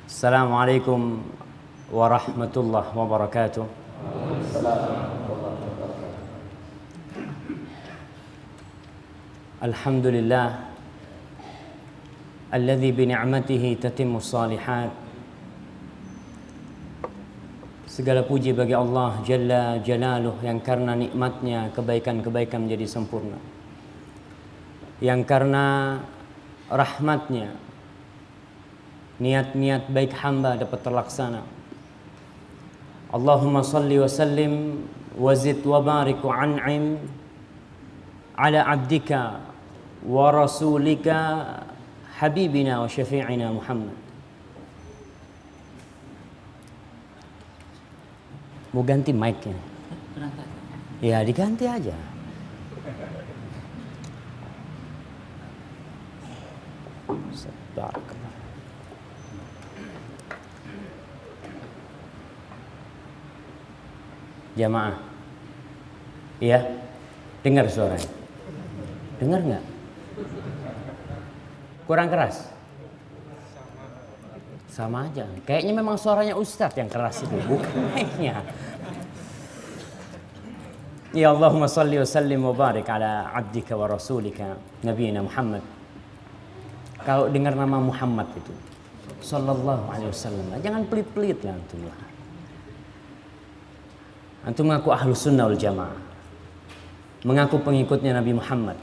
Assalamualaikum warahmatullahi wabarakatuh. Alhamdulillah alladzi bi ni'matihi tatimmu shalihat. Segala puji bagi Allah Jalla Jalaluh yang karena nikmatnya kebaikan-kebaikan menjadi sempurna, yang karena rahmatnya niat-niat baik hamba dapat terlaksana. Allahumma salli wa sallim wa zid wa barik wa an'im ala abdika wa rasulika habibina wa syafi'ina Muhammad. Mau ganti mic-nya? Ya diganti aja. Barakallah. Jamaah, iya, dengar suaranya? Dengar nggak? Kurang keras? Sama aja. Kayaknya memang suaranya Ustadz yang keras itu, bukan mic-nya. Ya Allahumma salli wa sallim wa barik ala abdika wa rasulika nabiyina Muhammad. Kalau dengar nama Muhammad itu sallallahu alaihi wasallam, jangan pelit-pelit lah antum lah. Antum mengaku ahlus sunnah wal jamaah, mengaku pengikutnya Nabi Muhammad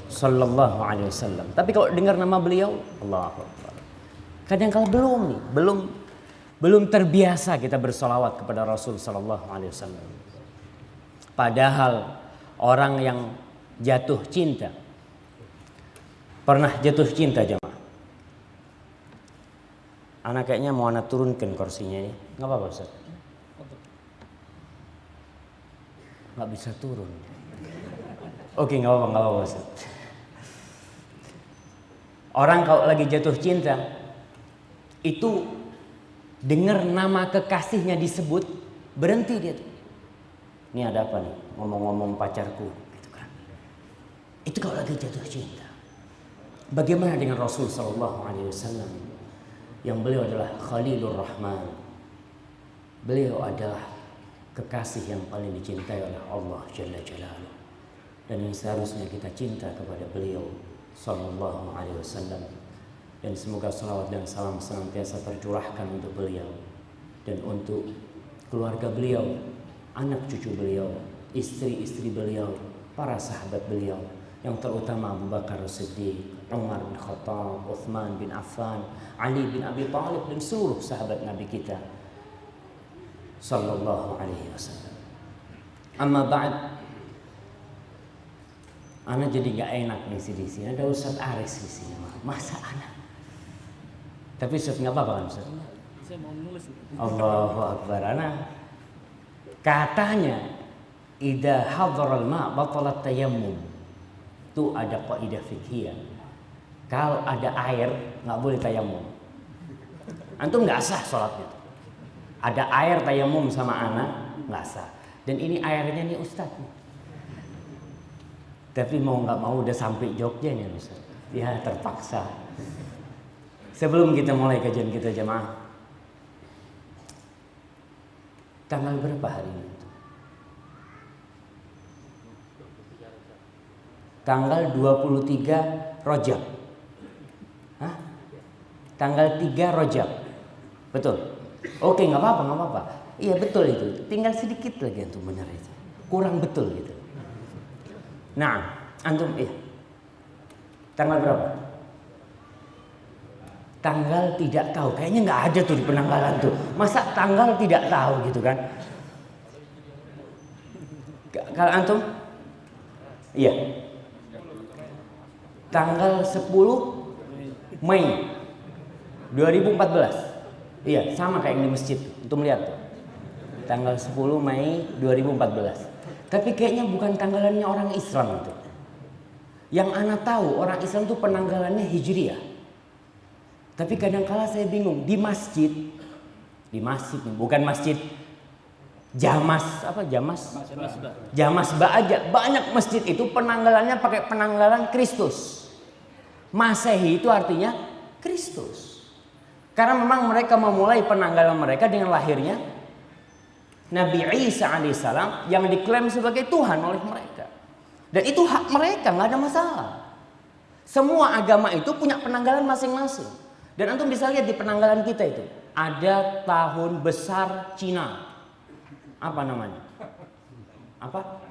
sallallahu alaihi wasallam. Tapi kalau dengar nama beliau, Allahu Akbar. Kadang-kala belum terbiasa kita bersolawat kepada Rasul sallallahu alaihi wasallam. Padahal orang yang jatuh cinta, pernah jatuh cinta jemaah. Anak kayaknya mau anak turunkan kursinya ini. Nggak apa-apa Ustaz? Nggak bisa turun. Oke, nggak apa-apa Ustaz. Orang kalau lagi jatuh cinta itu dengar nama kekasihnya disebut, berhenti dia tuh. Ini ada apa nih? Ngomong-ngomong pacarku, gitu kan. Itu kalau lagi jatuh cinta. Bagaimana dengan Rasul sallallahu alaihi wasallam yang beliau adalah Khalilur Rahman. Beliau adalah kekasih yang paling dicintai oleh Allah Jalla Jalaluh. Dan yang seharusnya kita cinta kepada beliau sallallahu alaihi wasallam. Dan semoga salawat dan salam senantiasa tercurahkan untuk beliau dan untuk keluarga beliau, anak cucu beliau, istri-istri beliau, para sahabat beliau, yang terutama Abu Bakar As-Siddiq, Umar bin Khattab, Uthman bin Affan, Ali bin Abi Thalib, dan seluruh sahabat Nabi kita sallallahu alaihi wasallam. Amma ba'd, ana jadi gak enak nih di sini. Ada Ustaz Aris di sini. Masa ana? Tapi Ustaz nggak apa-apa kan Ustaz? Saya mau nulis. Allahu Akbar. Ana katanya idza hadaral ma batalat tayammum. Itu ada kaidah fikih. Kalau ada air nggak boleh tayammum. Antum nggak sah sholatnya. Ada air tayammum sama anak nggak sah. Dan ini airnya nih Ustaz. Tapi mau nggak mau udah sampai Jogja nih Ustaz. Ya terpaksa. Sebelum kita mulai kajian kita jemaah, tanggal berapa hari ini? Tanggal 23 Rajab. Hah? Tanggal 3 Rajab. Betul? Oke, nggak apa-apa. Iya betul itu. Tinggal sedikit lagi antum benar itu. Kurang betul gitu. Nah, antum tanggal berapa? Tanggal tidak tahu. Kayaknya nggak ada tuh di penanggalan tuh. Masa tanggal tidak tahu gitu kan? Kalau antum? Iya. Tanggal 10 Mei 2014. Iya, sama kayak yang di masjid. Untuk melihat tuh. Tanggal 10 Mei 2014. Tapi kayaknya bukan tanggalannya orang Islam itu. Yang ana tahu orang Islam tuh penanggalannya Hijriah. Tapi kadang-kala saya bingung di masjid nih, bukan masjid Jamasba aja. Banyak masjid itu penanggalannya pakai penanggalan Kristus. Masehi itu artinya Kristus. Karena memang mereka memulai penanggalan mereka dengan lahirnya Nabi Isa alaihissalam yang diklaim sebagai Tuhan oleh mereka. Dan itu hak mereka, nggak ada masalah. Semua agama itu punya penanggalan masing-masing. Dan antum bisa lihat di penanggalan kita itu ada tahun besar Cina. Apa namanya? Apa?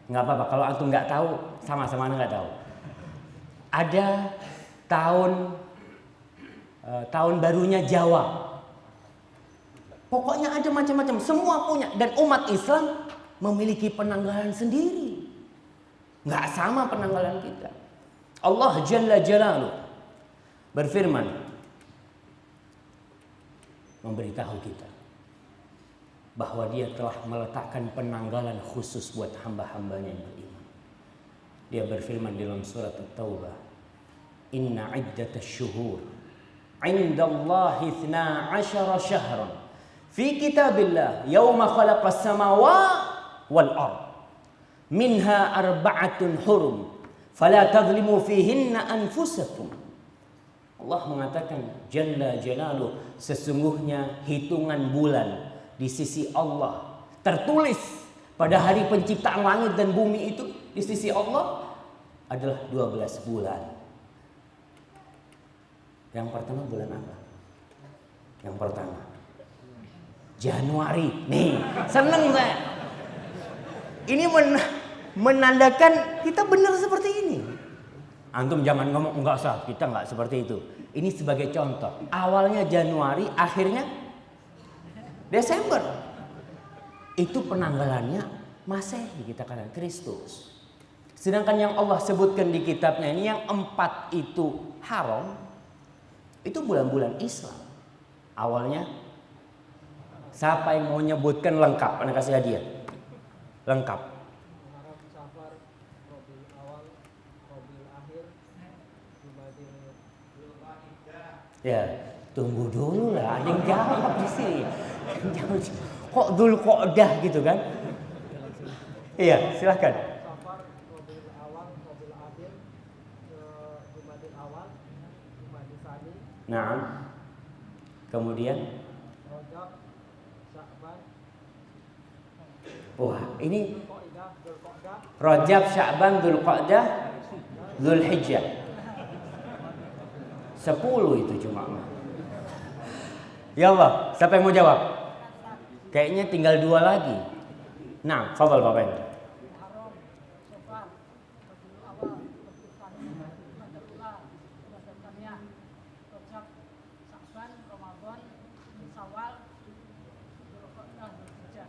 Nggak apa-apa. Kalau antum nggak tahu, sama-sama nggak tahu. Ada tahun barunya Jawa. Pokoknya ada macam-macam, semua punya. Dan umat Islam memiliki penanggalan sendiri. Nggak sama penanggalan kita. Allah Jalla Jalaluhu berfirman, memberitahu kita bahwa dia telah meletakkan penanggalan khusus buat hamba-hambanya yang beriman. Dia berfirman dalam surat At-Taubah, Inna iddatasy syuhur 'indallahi 12 syahran fi kitabillah yauma khalaqas samawati wal ard minha arba'atun hurum fala tadhlimu fihinna anfusakum. Allah mengatakan Jalla Jalaluhu, sesungguhnya hitungan bulan di sisi Allah tertulis pada hari penciptaan langit dan bumi itu di sisi Allah adalah 12 bulan. Yang pertama bulan apa? Yang pertama Januari. Nih, seneng saya. Ini menandakan kita benar seperti ini. Antum jangan ngomong enggak sah, kita enggak seperti itu. Ini sebagai contoh. Awalnya Januari, akhirnya Desember. Itu penanggalannya Masehi, kita katakan Kristus. Sedangkan yang Allah sebutkan di kitabnya ini yang 4 itu haram, itu bulan-bulan Islam. Awalnya siapa yang mau nyebutkan lengkap? Anda kasih hadiah. Lengkap. Ya, tunggu dulu lah, ada yang jawab di sini. Kok Dzulqa'dah gitu kan? Iya, silakan. Nah, kemudian wah, ini Rajab, Sya'ban, Dzulqa'dah, Dzulhijjah. 10 itu cuma. Ya Allah, siapa yang mau jawab? Kayaknya tinggal 2 lagi. Nah, fadhal Bapak.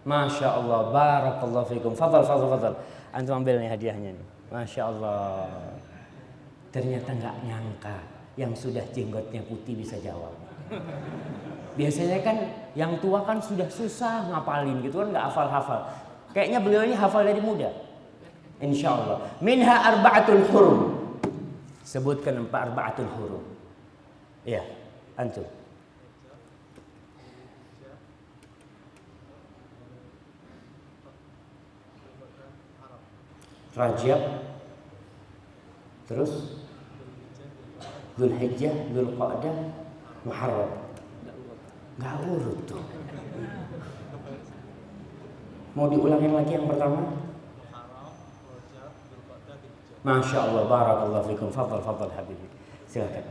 Masya Allah, barakallahu fikum. Fadhal. Antum ambil nih hadiahnya nih. Masya Allah. Ternyata nggak nyangka yang sudah jenggotnya putih bisa jawab. Biasanya kan yang tua kan sudah susah ngapalin gitu kan, nggak hafal-hafal. Kayaknya beliau ini hafal dari muda. Insya Allah. Minha arba'atul hurum. Sebutkan 4 arba'atul hurum. Iya, antum. Rajab, terus Dzulhijjah, Dzulqa'dah, Muharram. Gak urut tuh. Mau diulangin lagi yang pertama? Masya Allah, barakallahu fikum. Fadhal habibi. Silakan.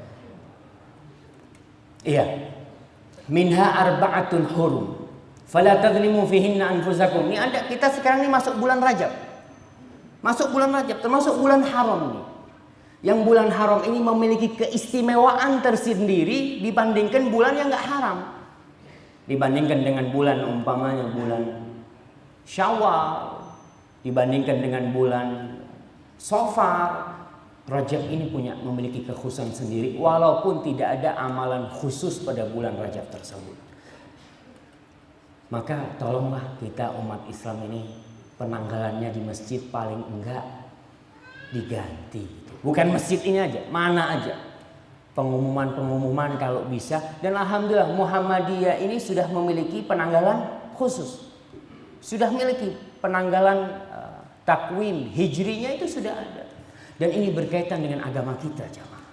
Iya. Minha arba'atun hurum. Fala tadhlimu fihinna anfusakum. Ini ada, kita sekarang ini masuk bulan Rajab. Masuk bulan Rajab, termasuk bulan haram nih. Yang bulan haram ini memiliki keistimewaan tersendiri dibandingkan bulan yang nggak haram. Dibandingkan dengan bulan umpamanya bulan Syawal, dibandingkan dengan bulan Safar, Rajab ini memiliki kekhususan sendiri walaupun tidak ada amalan khusus pada bulan Rajab tersebut. Maka tolonglah kita umat Islam ini penanggalannya di masjid paling enggak diganti. Bukan masjid ini aja, mana aja. Pengumuman kalau bisa. Dan alhamdulillah Muhammadiyah ini sudah memiliki penanggalan khusus. Sudah memiliki penanggalan takwim hijrinya itu sudah ada. Dan ini berkaitan dengan agama kita, jamaah.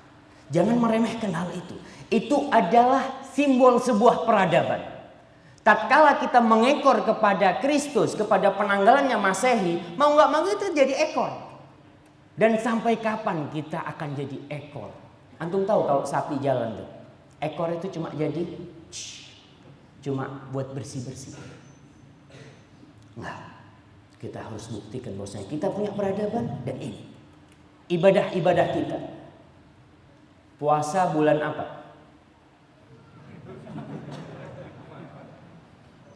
Jangan meremehkan hal itu. Itu adalah simbol sebuah peradaban. Tatkala kita mengekor kepada Kristus, kepada penanggalannya Masehi, mau nggak mau itu jadi ekor. Dan sampai kapan kita akan jadi ekor? Antum tahu kalau sapi jalan tuh, ekor itu cuma jadi cuma buat bersih-bersih. Enggak. Kita harus buktikan bahwasanya kita punya peradaban, dan ini ibadah-ibadah kita. Puasa bulan apa?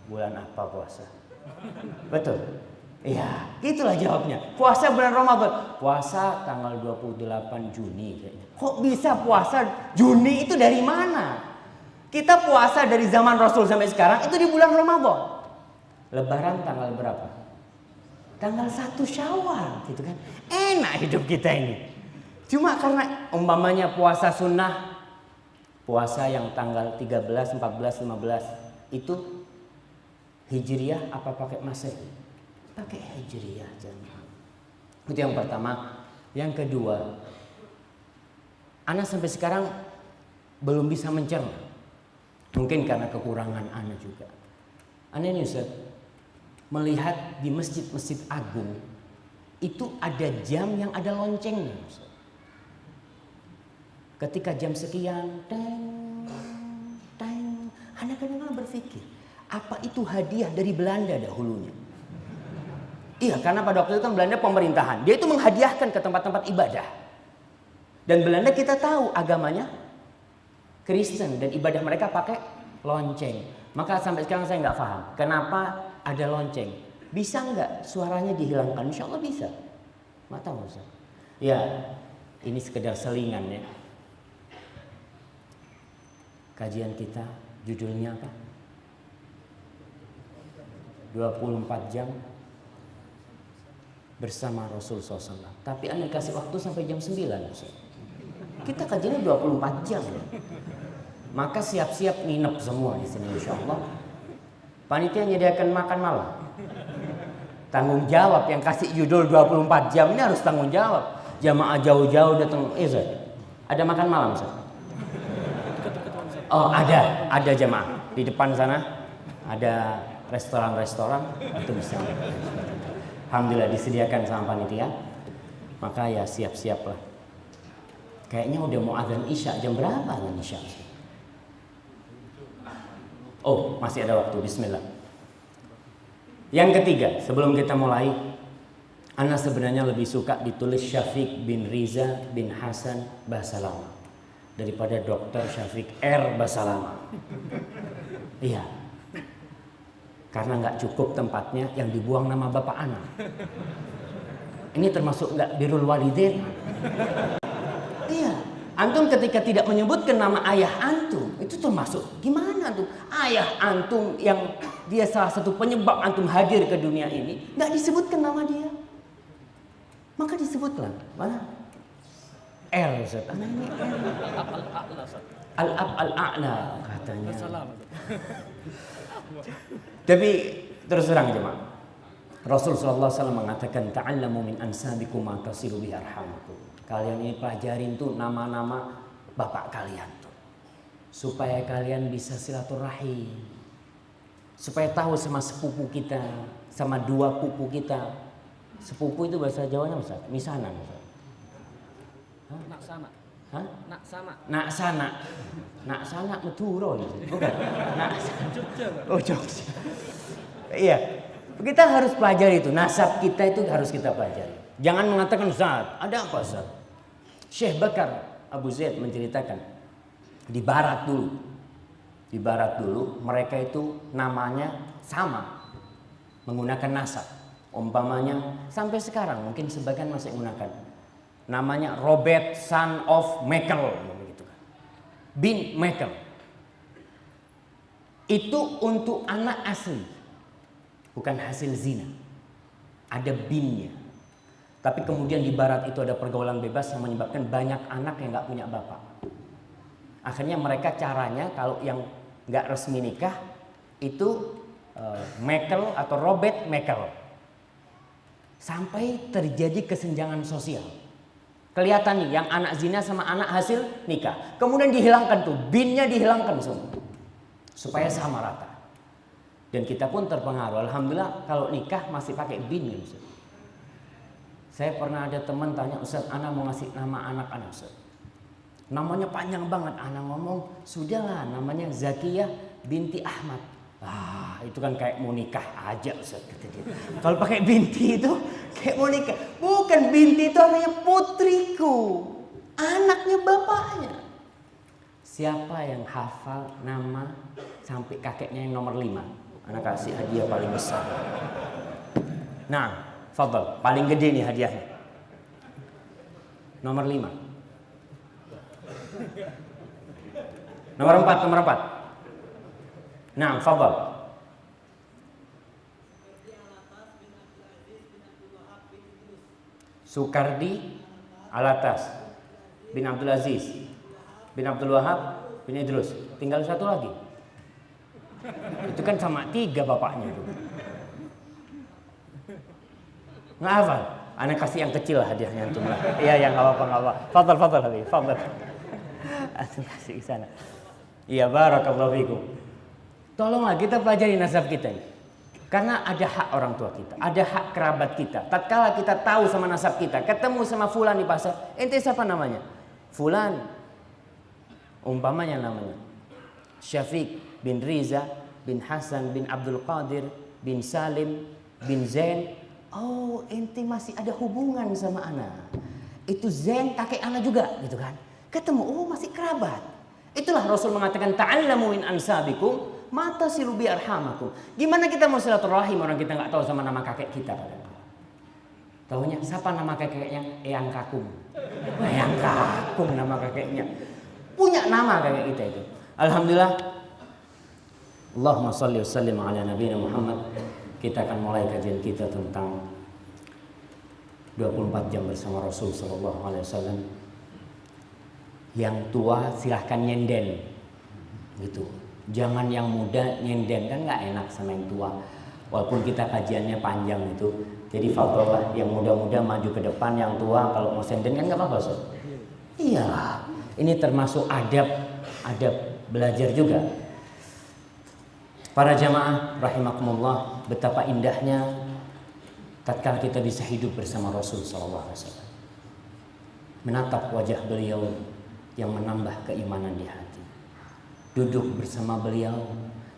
Bulan apa puasa? Betul? Iya, itulah jawabnya. Puasa bulan Ramadan. Puasa tanggal 28 Juni kayaknya. Kok bisa puasa Juni itu dari mana? Kita puasa dari zaman Rasul sampai sekarang itu di bulan Ramadan. Lebaran tanggal berapa? Tanggal 1 Syawal gitu kan. Enak hidup kita ini. Cuma karena umpamanya puasa sunnah, puasa yang tanggal 13, 14, 15 itu Hijriyah apa pakai Masehi? Pakai Hijriyah jemaah. Itu yang pertama. Yang kedua, ana sampai sekarang belum bisa mencerna. Mungkin karena kekurangan ana juga. Ana ini Ustaz, melihat di masjid-masjid agung itu ada jam yang ada loncengnya Ustaz. Ketika jam sekian, teng, teng, ana kadang-kadang berpikir, apa itu hadiah dari Belanda dahulunya? Iya, karena pada waktu itu kan Belanda pemerintahan. Dia itu menghadiahkan ke tempat-tempat ibadah. Dan Belanda kita tahu agamanya Kristen dan ibadah mereka pakai lonceng. Maka sampai sekarang saya nggak paham kenapa ada lonceng. Bisa nggak suaranya dihilangkan? Insya Allah bisa. Nggak tahu Ustaz. Ya, ini sekedar selingan ya. Kajian kita judulnya apa? 24 jam bersama Rasul SAW. Tapi Anda kasih waktu sampai jam 9. Kita kajiannya 24 jam. Maka siap-siap nginep semua di sini insya Allah. Panitia menyediakan makan malam. Tanggung jawab yang kasih judul 24 jam ini harus tanggung jawab. Jamaah jauh-jauh datang. Ada makan malam Ustaz? Oh ada jamaah. Di depan sana ada restoran-restoran itu bisa. Alhamdulillah disediakan sama panitia. Maka ya siap-siaplah. Kayaknya udah mau azan Isya. Jam berapa azan Isya? Oh, masih ada waktu. Bismillah. Yang ketiga, sebelum kita mulai, ana sebenarnya lebih suka ditulis Syafiq bin Riza bin Hasan Basalamah daripada Dr. Syafiq R. Basalamah. Iya. Karena nggak cukup tempatnya yang dibuang nama bapak anak. Ini termasuk nggak birrul walidain. Iya, antum ketika tidak menyebutkan nama ayah antum, itu termasuk gimana antum? Ayah antum yang dia salah satu penyebab antum hadir ke dunia ini, nggak disebutkan nama dia. Maka disebutlah mana? R Ustaz. Ini R. Al-ab al-a'la katanya. Tapi terus terang jemaah, Rasul sallallahu alaihi wasallam mengatakan ta'allamu min ansabikum ma tasilu bihi arhamakum. Kalian ini pelajarin tuh nama-nama bapak kalian tuh. Supaya kalian bisa silaturahim. Supaya tahu sama sepupu kita, sama dua pupu kita. Sepupu itu bahasa Jawanya Ustaz, misanan Ustaz. Nak sama. Hah? Nak sama. Nak sana. Nak sana Madura bukan? Nak Jogja. Oh Jogja. Iya. Kita harus pelajari itu. Nasab kita itu harus kita pelajari. Jangan mengatakan Ustaz, ada apa Ustaz? Syekh Bakar Abu Zaid menceritakan di barat dulu. Di barat dulu mereka itu namanya sama. Menggunakan nasab. Umpamanya sampai sekarang mungkin sebagian masih menggunakan. Namanya Robert son of Michael begitu kan. Bin Michael. Itu untuk anak asli. Bukan hasil zina. Ada binnya. Tapi kemudian di barat itu ada pergaulan bebas yang menyebabkan banyak anak yang nggak punya bapak. Akhirnya mereka caranya kalau yang nggak resmi nikah itu Michael atau Robert Michael. Sampai terjadi kesenjangan sosial. Kelihatan nih yang anak zina sama anak hasil nikah. Kemudian dihilangkan tuh, binnya dihilangkan semua. Supaya sama rata. Dan kita pun terpengaruh. Alhamdulillah kalau nikah masih pakai bin ya Ustaz. Saya pernah ada teman tanya, Ustaz, ana mau ngasih nama anak ana Ustaz. Namanya panjang banget. Ana ngomong, sudahlah namanya Zakiyah binti Ahmad. Ah, itu kan kayak mau nikah aja Ustaz, kata dia. Kalau pakai binti itu kayak mau nikah. Bukan, binti itu artinya putriku, anaknya bapaknya. Siapa yang hafal nama sampai kakeknya yang nomor 5? Anak kasih hadiah paling besar. Nah, fadhal, paling gede nih hadiahnya. Nomor 5. Nomor 4. Nah, fadhal. Sukardi Alatas bin Abdul Aziz bin Abdul Wahab bin Idrus. Tinggal satu lagi. Itu kan sama 3 bapaknya itu. Nggak hafal? Anak kasih yang kecil lah hadiahnya antum lah. Iya, yang apa-apa. Fadhal Habib, fadhal. Antum kasih ke sana. Iya, barakallahu fikum. Tolonglah kita pelajari nasab kita ini. Karena ada hak orang tua kita, ada hak kerabat kita. Tatkala kita tahu sama nasab kita, ketemu sama fulan di pasar, ente siapa namanya? Fulan. Umpamanya namanya Syafiq bin Riza bin Hasan bin Abdul Qadir bin Salim bin Zain. Oh, ente masih ada hubungan sama anak. Itu Zain kakek anak juga, gitu kan? Ketemu, oh masih kerabat. Itulah Rasul mengatakan ta'allamu min ansabikum mata silubi arhamakum. Gimana kita mau silaturahim orang kita nggak tahu sama nama kakek kita? Tahunya siapa nama kakeknya? Eyang Kakung. Eyang Kakung nama kakeknya. Punya nama kakek kita itu. Alhamdulillah. Allahumma shalli wa sallim ala nabiyina Muhammad. Kita akan mulai kajian kita tentang 24 jam bersama Rasul sallallahu alaihi wasallam. Yang tua silahkan nyenden. Gitu. Jangan yang muda nyenden, kan nggak enak sama yang tua. Walaupun kita kajiannya panjang itu. Jadi fadhol yang muda-muda maju ke depan, yang tua kalau mau senden kan nggak apa-apa Ustaz. Iyalah, ini termasuk adab belajar juga. Para jamaah rahimakumullah, betapa indahnya tatkala kita bisa hidup bersama Rasul sallallahu alaihi wasallam. Menatap wajah beliau yang menambah keimanan di hati. Duduk bersama beliau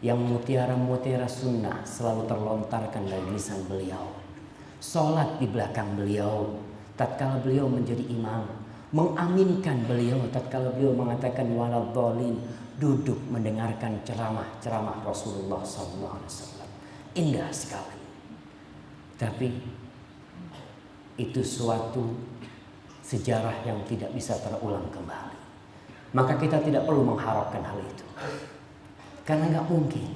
yang mutiara-mutiara sunnah selalu terlontarkan dari lisan beliau. Sholat di belakang beliau tatkala beliau menjadi imam. Mengaminkan beliau tatkala beliau mengatakan waladhdallin. Duduk mendengarkan ceramah Rasulullah SAW. Indah sekali. Tapi itu suatu sejarah yang tidak bisa terulang kembali. Maka kita tidak perlu mengharapkan hal itu. Karena nggak mungkin.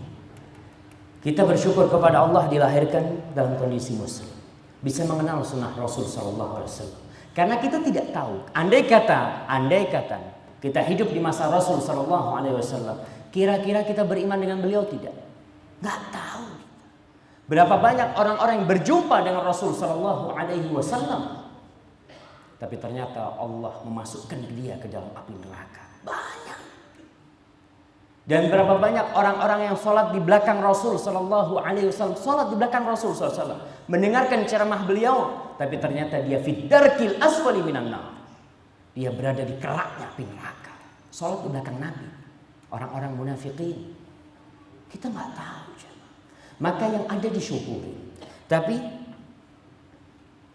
Kita bersyukur kepada Allah dilahirkan dalam kondisi muslim. Bisa mengenal sunnah Rasul sallallahu alaihi wasallam. Karena kita tidak tahu. Andai kata kita hidup di masa Rasul sallallahu alaihi wasallam, kira-kira kita beriman dengan beliau tidak? Nggak tahu. Berapa banyak orang-orang yang berjumpa dengan Rasul sallallahu alaihi wasallam, tapi ternyata Allah memasukkan dia ke dalam api neraka. Banyak. Dan berapa banyak orang-orang yang sholat di belakang Rasul sallallahu alaihi wasallam, sholat di belakang Rasul sallallahu alaihi wasallam, mendengarkan ceramah beliau, tapi ternyata dia fid-darkil asfali minan nar. Dia berada di keraknya api neraka. Sholat di belakang Nabi. Orang-orang munafikin. Kita nggak tahu. Maka yang ada disyukuri. Tapi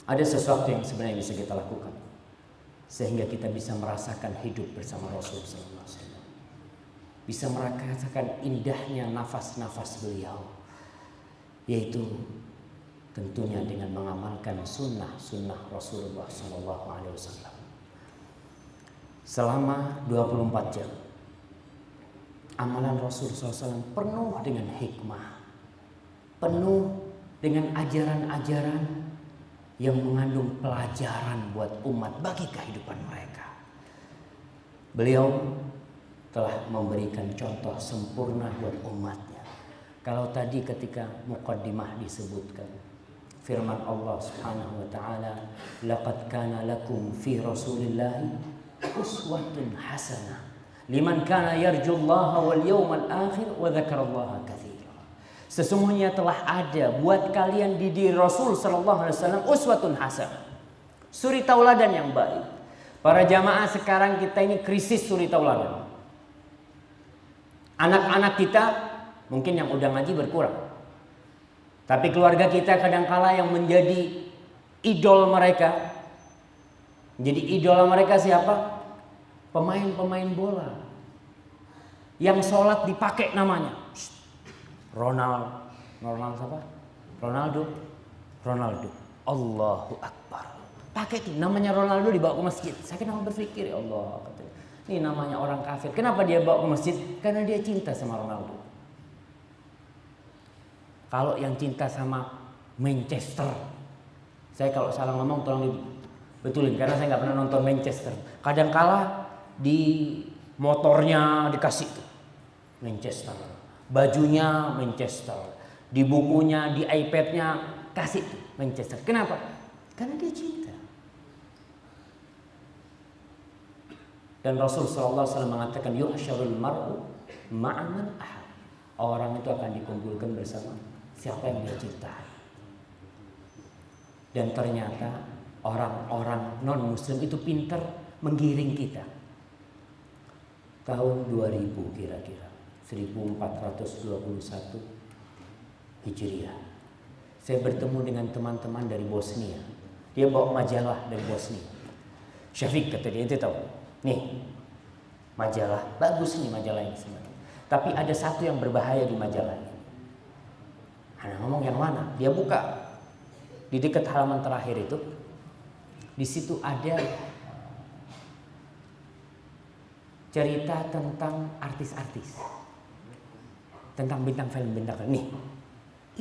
ada sesuatu yang sebenarnya bisa kita lakukan sehingga kita bisa merasakan hidup bersama Rasul sallallahu alaihi wasallam. Bisa merasakan indahnya nafas-nafas beliau, yaitu tentunya dengan mengamalkan sunnah Rasulullah sallallahu alaihi wasallam. Selama 24 jam amalan Rasul SAW penuh dengan hikmah, penuh dengan ajaran-ajaran yang mengandung pelajaran buat umat bagi kehidupan mereka. Beliau telah memberikan contoh sempurna buat umatnya. Kalau tadi ketika muqaddimah disebutkan, firman Allah Subhanahu wa taala, "Laqad kana lakum fi Rasulillahi uswatun hasanah liman kana yarjullaha wal yawmal akhir wa dzakarallaha katsira." Sesungguhnya telah ada buat kalian di diri Rasul sallallahu alaihi wasallam uswatun hasanah. Suri tauladan yang baik. Para jamaah sekarang kita ini krisis suri tauladan. Anak-anak kita mungkin yang udah ngaji berkurang. Tapi keluarga kita kadangkala yang menjadi idol mereka. Jadi idola mereka siapa? Pemain-pemain bola. Yang sholat dipakai namanya. Ronaldo siapa? Ronaldo. Allahu Akbar. Pakai itu namanya Ronaldo dibawa ke masjid. Saya kenapa berpikir ya Allah. Ini namanya orang kafir. Kenapa dia bawa ke masjid? Karena dia cinta sama Ronaldo. Kalau yang cinta sama Manchester, saya kalau salah ngomong tolong dibetulin karena saya nggak pernah nonton Manchester. Kadangkala di motornya dikasih tuh Manchester, bajunya Manchester, di bukunya, di iPadnya kasih tuh Manchester. Kenapa? Karena dia cinta. Dan Rasul SAW mengatakan yuhsyarul mar'u ma'a man ahab. Orang itu akan dikumpulkan bersama siapa yang dia cintai. Dan ternyata orang-orang non muslim itu pintar menggiring kita. Tahun 2000 kira-kira 1421 Hijriah. Saya bertemu dengan teman-teman dari Bosnia. Dia bawa majalah dari Bosnia. Syafiq kata dia, itu tahu. Nih majalah, bagus nih majalah ini sebenarnya. Tapi ada satu yang berbahaya di majalah ini. Anak ngomong yang mana? Dia buka di dekat halaman terakhir itu. Di situ ada cerita tentang artis-artis, tentang bintang film. Nih,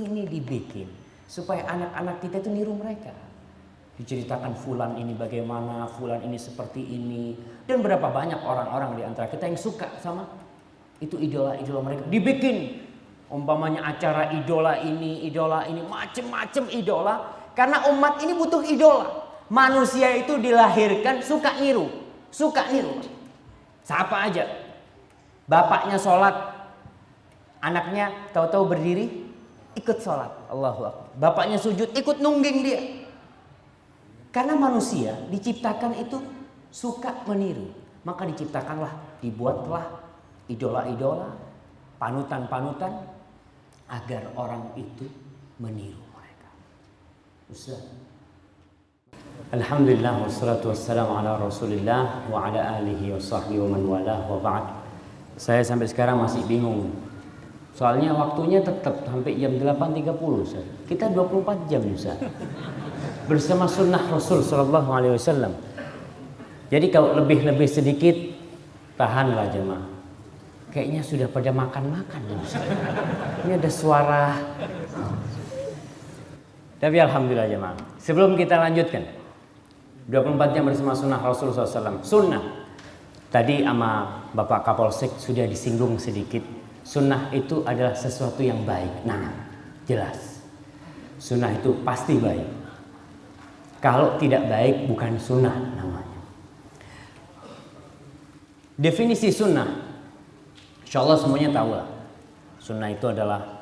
ini dibikin supaya anak-anak kita itu niru mereka. Diceritakan fulan ini bagaimana, fulan ini seperti ini, dan berapa banyak orang-orang di antara kita yang suka sama itu idola-idola mereka. Dibikin umpamanya acara idola ini, macem-macem idola. Karena umat ini butuh idola. Manusia itu dilahirkan suka niru. Siapa aja. Bapaknya sholat, anaknya tahu-tahu berdiri ikut sholat. Allahu Akbar. Bapaknya sujud ikut nungging dia. Karena manusia diciptakan itu suka meniru. Maka diciptakanlah, dibuatlah idola-idola, panutan-panutan agar orang itu meniru mereka. Ustaz. Alhamdulillah wassalatu wassalamu ala Rasulillah wa ala alihi wa sahbihi wa man walah wa ba'd. Saya sampai sekarang masih bingung. Soalnya waktunya tetap sampai jam 8.30 Ustaz. Kita 24 jam Ustaz. Bersama sunnah Rasul sallallahu alaihi wasallam. Jadi kalau lebih sedikit tahanlah jemaah. Kayaknya sudah pada makan-makan ya Ustaz. Ini ada suara. Tapi alhamdulillah jemaah. Sebelum kita lanjutkan 24 jam bersama sunnah Rasul SAW. Sunnah tadi sama Bapak Kapolsek sudah disinggung sedikit. Sunnah itu adalah sesuatu yang baik. Nah jelas sunnah itu pasti baik. Kalau tidak baik bukan sunnah namanya. Definisi sunnah, insya Allah semuanya tahu lah. Sunnah itu adalah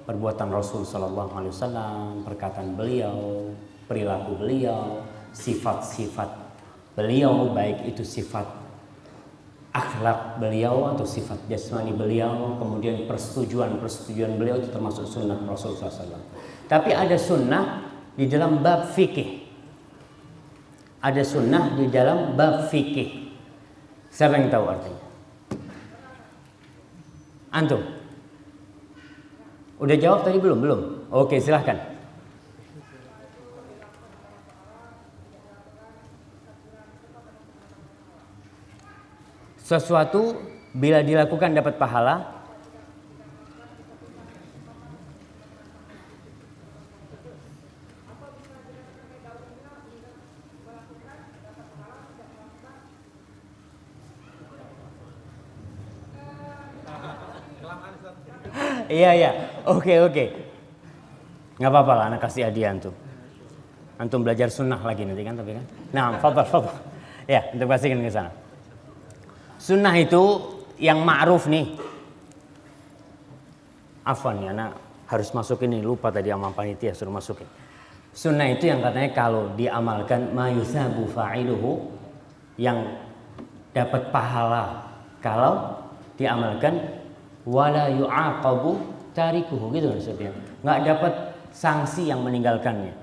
perbuatan Rasul Sallallahu Alaihi Wasallam, perkataan beliau, perilaku beliau, sifat-sifat beliau, baik itu sifat akhlak beliau atau sifat jasmani beliau, kemudian persetujuan beliau itu termasuk sunnah Rasul SAW. Tapi ada sunnah di dalam bab fikih. Ada sunnah di dalam bab fikih. Siapa yang tahu artinya? Antum? Udah jawab tadi belum? Belum? Oke, silahkan. Sesuatu bila dilakukan dapat pahala. Iya. Oke. Nggak apa-apa lah, anak kasih hadiah antum. Antum belajar sunnah lagi nanti kan, tapi kan. Nah, fadhal. Ya, untuk kasihkan ke sana. Sunnah itu yang ma'ruf nih. Afwan ya, anak harus masukin ini, lupa tadi sama panitia suruh masukin. Sunnah itu yang katanya kalau diamalkan mayusabu fa'iluhu, yang dapat pahala kalau diamalkan, wala yu'aqabu tarikuhu, gitu maksudnya. Nggak dapat sanksi yang meninggalkannya.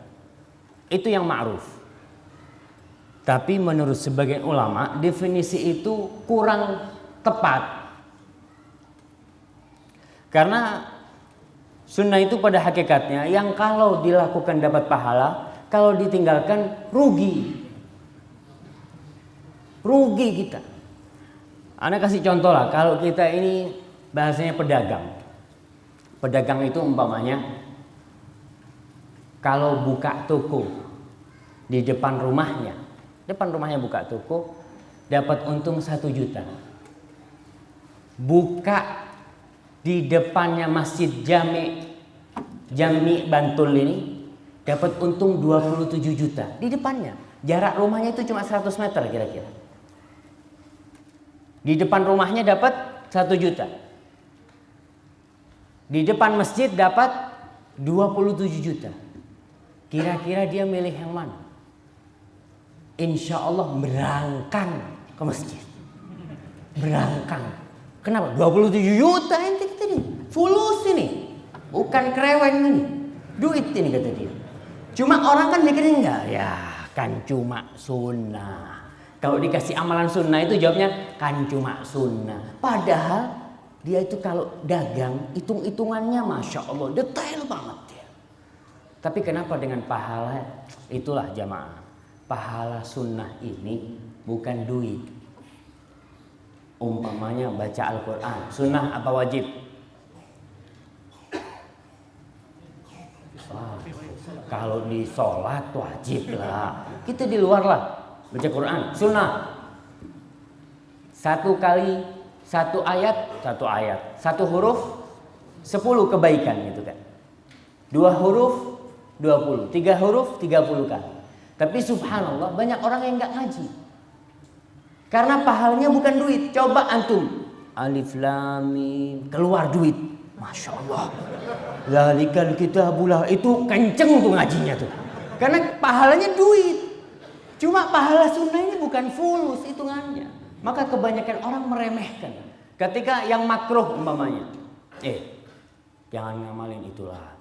Itu yang ma'ruf. Tapi menurut sebagian ulama definisi itu kurang tepat. Karena sunnah itu pada hakikatnya yang kalau dilakukan dapat pahala, kalau ditinggalkan rugi. Rugi kita. Ana kasih contoh lah, kalau kita ini bahasanya pedagang. Pedagang itu umpamanya kalau buka toko di depan rumahnya buka toko, dapat untung 1 juta. Buka di depannya Masjid Jami Bantul ini, dapat untung 27 juta. Di depannya, jarak rumahnya itu cuma 100 meter kira-kira. Di depan rumahnya dapat 1 juta. Di depan masjid dapat 27 juta. Kira-kira dia milih yang mana? Insya Allah berangkang ke masjid. Berangkang. Kenapa? 27 juta ente kita nih. Fulus ini. Bukan kereweng ini. Duit ini kata dia. Cuma orang kan mikirnya enggak. Ya kan cuma sunnah. Kalau dikasih amalan sunnah itu jawabnya kan cuma sunnah. Padahal dia itu kalau dagang hitung-hitungannya Masya Allah detail banget dia. Tapi kenapa dengan pahala? Itulah jamaah. Pahala sunnah ini bukan duit. Umpamanya baca Al-Quran, sunnah apa wajib? Wah, kalau di sholat wajib lah. Kita di luar lah baca Quran, sunnah. 1 kali 1 ayat, 1 ayat. 1 huruf 10 kebaikan gitu kan. 2 huruf 20, 3 huruf 30 kali. Tapi subhanallah banyak orang yang nggak ngaji. Karena pahalanya bukan duit. Coba antum alif lam mim keluar duit. Masya Allah. Zalikal kitabullah, itu kenceng tuh ngajinya tuh. Karena pahalanya duit. Cuma pahala sunnah ini bukan fulus hitungannya. Maka kebanyakan orang meremehkan. Ketika yang makruh umpamanya, jangan ngamalin itulah.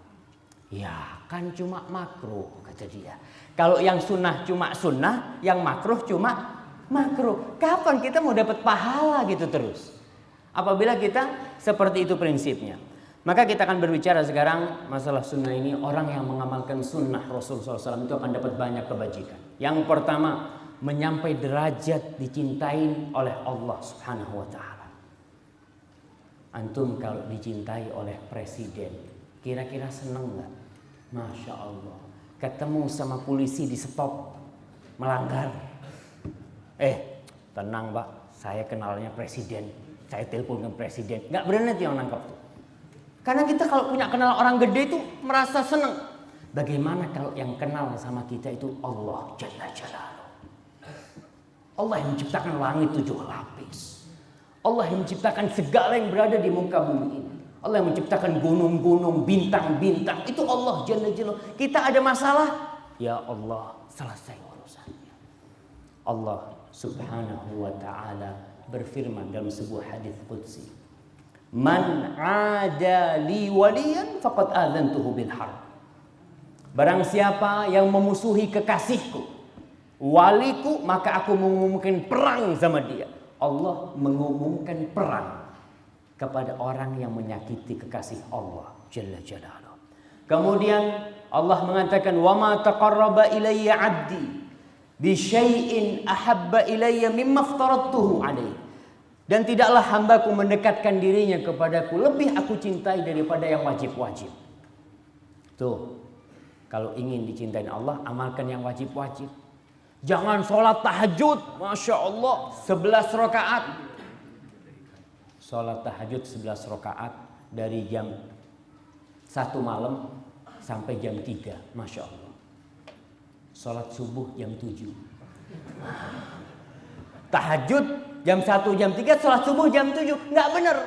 Ya kan cuma makruh kata dia. Kalau yang sunnah cuma sunnah, yang makruh cuma makruh. Kapan kita mau dapat pahala gitu terus? Apabila kita seperti itu prinsipnya. Maka kita akan berbicara sekarang masalah sunnah ini. Orang yang mengamalkan sunnah Rasulullah SAW itu akan dapat banyak kebajikan. Yang pertama, menyampai derajat dicintai oleh Allah Subhanahu wa Ta'ala. Antum kalau dicintai oleh presiden, kira-kira seneng nggak? Masya Allah. Ketemu sama polisi di stop melanggar. Tenang Pak, saya kenalnya presiden. Saya telepon ke presiden. Nggak berani tuh yang nangkap tuh. Karena kita kalau punya kenal orang gede itu merasa seneng. Bagaimana kalau yang kenal sama kita itu Allah Jalla Jalaluhu. Allah yang menciptakan langit 7 lapis. Allah yang menciptakan segala yang berada di muka bumi ini. Allah yang menciptakan gunung-gunung, bintang-bintang. Itu Allah Jalla Jalaluhu. Kita ada masalah, ya Allah selesai urusannya. Allah Subhanahu wa Ta'ala berfirman dalam sebuah hadis qudsi, man ada li waliyan faqad adzantuhu bil harb. Barang siapa yang memusuhi kekasihku, waliku, maka aku mengumumkan perang sama dia. Allah mengumumkan perang kepada orang yang menyakiti kekasih Allah Jalla Jalaluhu. Kemudian Allah mengatakan, wa ma taqarraba ilayya 'abdi bi syai'in ahabba ilayya mimma aftaradtuhu alaihi. Dan tidaklah hambaku mendekatkan dirinya kepadaku lebih aku cintai daripada yang wajib-wajib. Tuh, kalau ingin dicintai Allah, amalkan yang wajib-wajib. Jangan sholat tahajud, Masya Allah, 11 rakaat. Sholat tahajud 11 rakaat dari jam 1 malam sampai jam 3. Masya Allah. Sholat subuh jam 7. Tahajud jam 1, jam 3, sholat subuh jam 7. Nggak benar.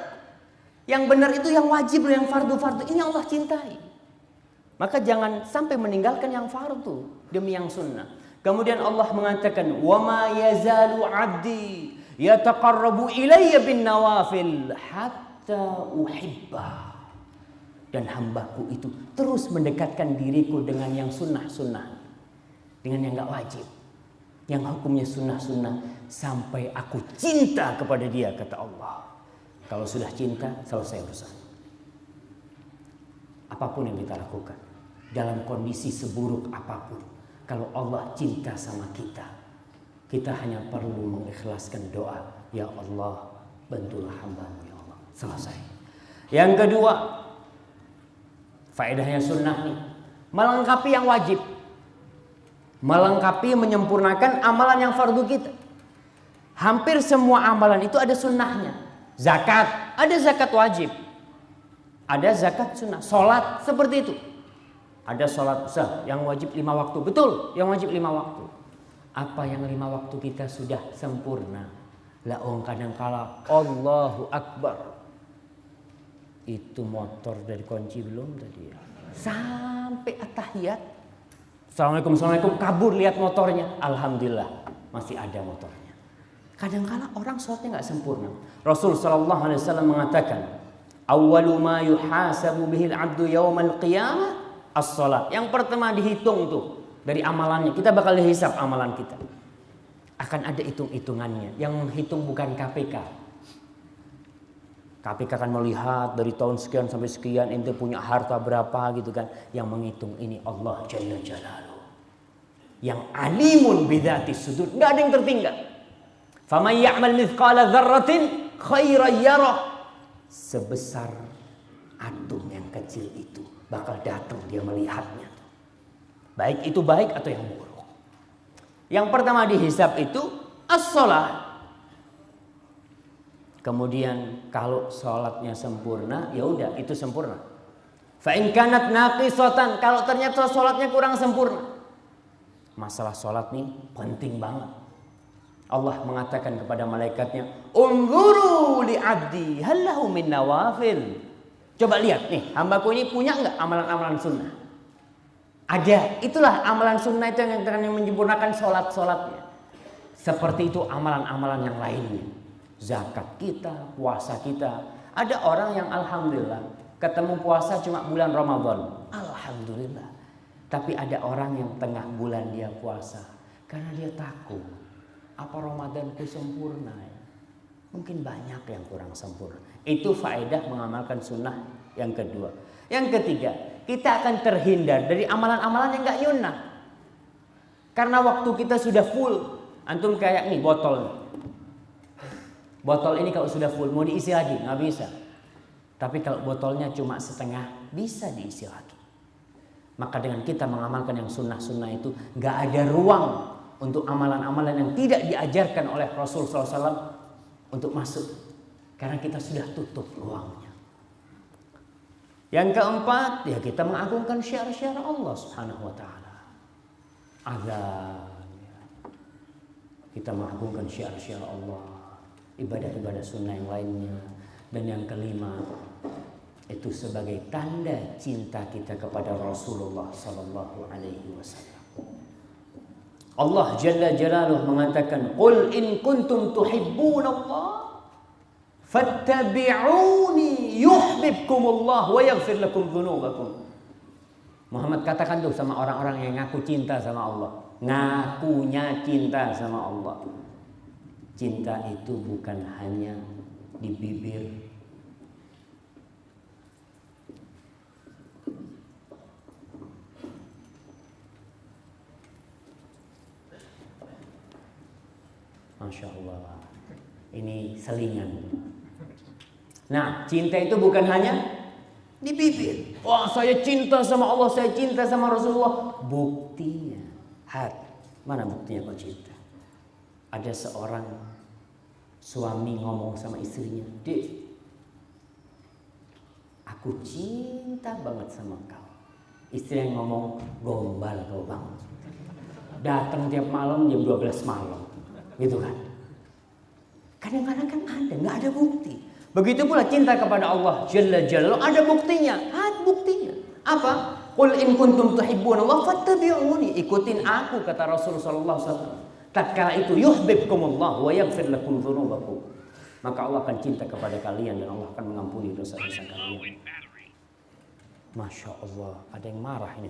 Yang benar itu yang wajib, yang fardu-fardu. Ini Allah cintai. Maka jangan sampai meninggalkan yang fardu demi yang sunnah. Kemudian Allah mengatakan, "Wa ma yazalu 'abdi yataqarrabu ilayya bin nawafil hatta uhibba." Dan hambaku itu terus mendekatkan diriku dengan yang sunnah-sunnah, dengan yang gak wajib, yang hukumnya sunnah-sunnah, sampai aku cinta kepada dia, kata Allah. Kalau sudah cinta, selesai urusan. Apapun yang kita lakukan, dalam kondisi seburuk apapun, kalau Allah cinta sama kita, kita hanya perlu mengikhlaskan doa, ya Allah, bantulah hamba-Mu ya Allah. Selesai. Yang kedua, faedahnya sunnah nih, melengkapi yang wajib, melengkapi, menyempurnakan amalan yang fardu kita. Hampir semua amalan itu ada sunnahnya. Zakat, ada zakat wajib, ada zakat sunnah. Sholat seperti itu, ada sholat yang wajib 5 waktu, betul, yang wajib 5 waktu. Apa yang 5 waktu kita sudah sempurna? Lah kadang-kala Allahu Akbar, itu motor dari kunci belum tadi ya? Sampai at-tahiyat, Assalamualaikum, Assalamualaikum, kabur lihat motornya. Alhamdulillah masih ada motornya. Kadang-kala orang sholatnya nggak sempurna. Rasul sallallahu alaihi wasallam mengatakan, awwalu ma yuhasabu bihil abdu yaumal qiyamah as-shalat. Yang pertama dihitung tuh dari amalannya. Kita bakal dihisab amalan kita. Akan ada hitung-hitungannya. Yang menghitung bukan KPK. KPK akan melihat dari tahun sekian sampai sekian ente punya harta berapa gitu kan. Yang menghitung ini Allah Jalla Jalaluhu, yang alimun bidzati sudur. Nggak ada yang tertinggal. Faman ya'mal mithqala dzarratin khairan yarah. Sebesar atom yang kecil itu bakal datang dia melihatnya. Baik itu baik atau yang buruk. Yang pertama dihisab itu as-shalah. Kemudian kalau sholatnya sempurna, ya udah itu sempurna. Fa in kanat naqisatan, kalau ternyata sholatnya kurang sempurna. Masalah sholat nih penting banget. Allah mengatakan kepada malaikatnya, "Unzuru li 'abdi hal lahu min nawafil." Coba lihat nih, hambaku ini punya enggak amalan-amalan sunnah? Ada. Itulah amalan sunnah itu yang akan menyempurnakan sholat-sholatnya. Seperti itu amalan-amalan yang lainnya. Zakat kita, puasa kita. Ada orang yang alhamdulillah ketemu puasa cuma bulan Ramadan. Alhamdulillah. Tapi ada orang yang tengah bulan dia puasa karena dia takut. Apa Ramadanku sempurna ya? Mungkin banyak yang kurang sempurna. Itu faedah mengamalkan sunnah yang kedua. Yang ketiga, kita akan terhindar dari amalan-amalan yang gak nyunnah. Karena waktu kita sudah full. Antum kayak nih botol. Botol ini kalau sudah full mau diisi lagi? Nggak bisa. Tapi kalau botolnya cuma setengah, bisa diisi lagi. Maka dengan kita mengamalkan yang sunnah-sunnah itu, gak ada ruang untuk amalan-amalan yang tidak diajarkan oleh Rasul SAW untuk masuk. Karena kita sudah tutup ruangnya. Yang keempat, ya kita mengagungkan syiar-syiar Allah Subhanahu wa taala. Azan. Kita mengagungkan syiar-syiar Allah, ibadah-ibadah sunnah yang lainnya. Dan yang kelima, itu sebagai tanda cinta kita kepada Rasulullah sallallahu alaihi wasallam. Allah Jalla Jalaluhu mengatakan, "Qul in kuntum tuhibbunallah fattabi'uni yuhibbukumullah wa yaghfir lakum dzunubakum." Muhammad katakan tuh sama orang-orang yang ngaku cinta sama Allah. Ngakunya cinta sama Allah. Cinta itu bukan hanya di bibir. Masya Allah. Ini selingan. Nah, cinta itu bukan hanya di bibir. Wah, saya cinta sama Allah, saya cinta sama Rasulullah. Buktinya, mana buktinya kau cinta? Ada seorang suami ngomong sama istrinya, "Dek, aku cinta banget sama kau. Istri yang ngomong, gombal kau bang. Datang tiap malam jam 12 malam. Gitu kan. Kadang-kadang kan ada, nggak ada bukti. Begitu pula cinta kepada Allah Jalla Jalla, ada buktinya. Buktinya. Apa? Qul in kuntum tuhibbuna Allah fattabi'uni. Ikutin aku, kata Rasul sallallahu alaihi wasallam. Tatkala itu yuhibbukumullah wa yaghfir lakum dzunubakum. Maka Allah akan cinta kepada kalian dan Allah akan mengampuni dosa-dosa kalian. Masya Allah, ada yang marah ini.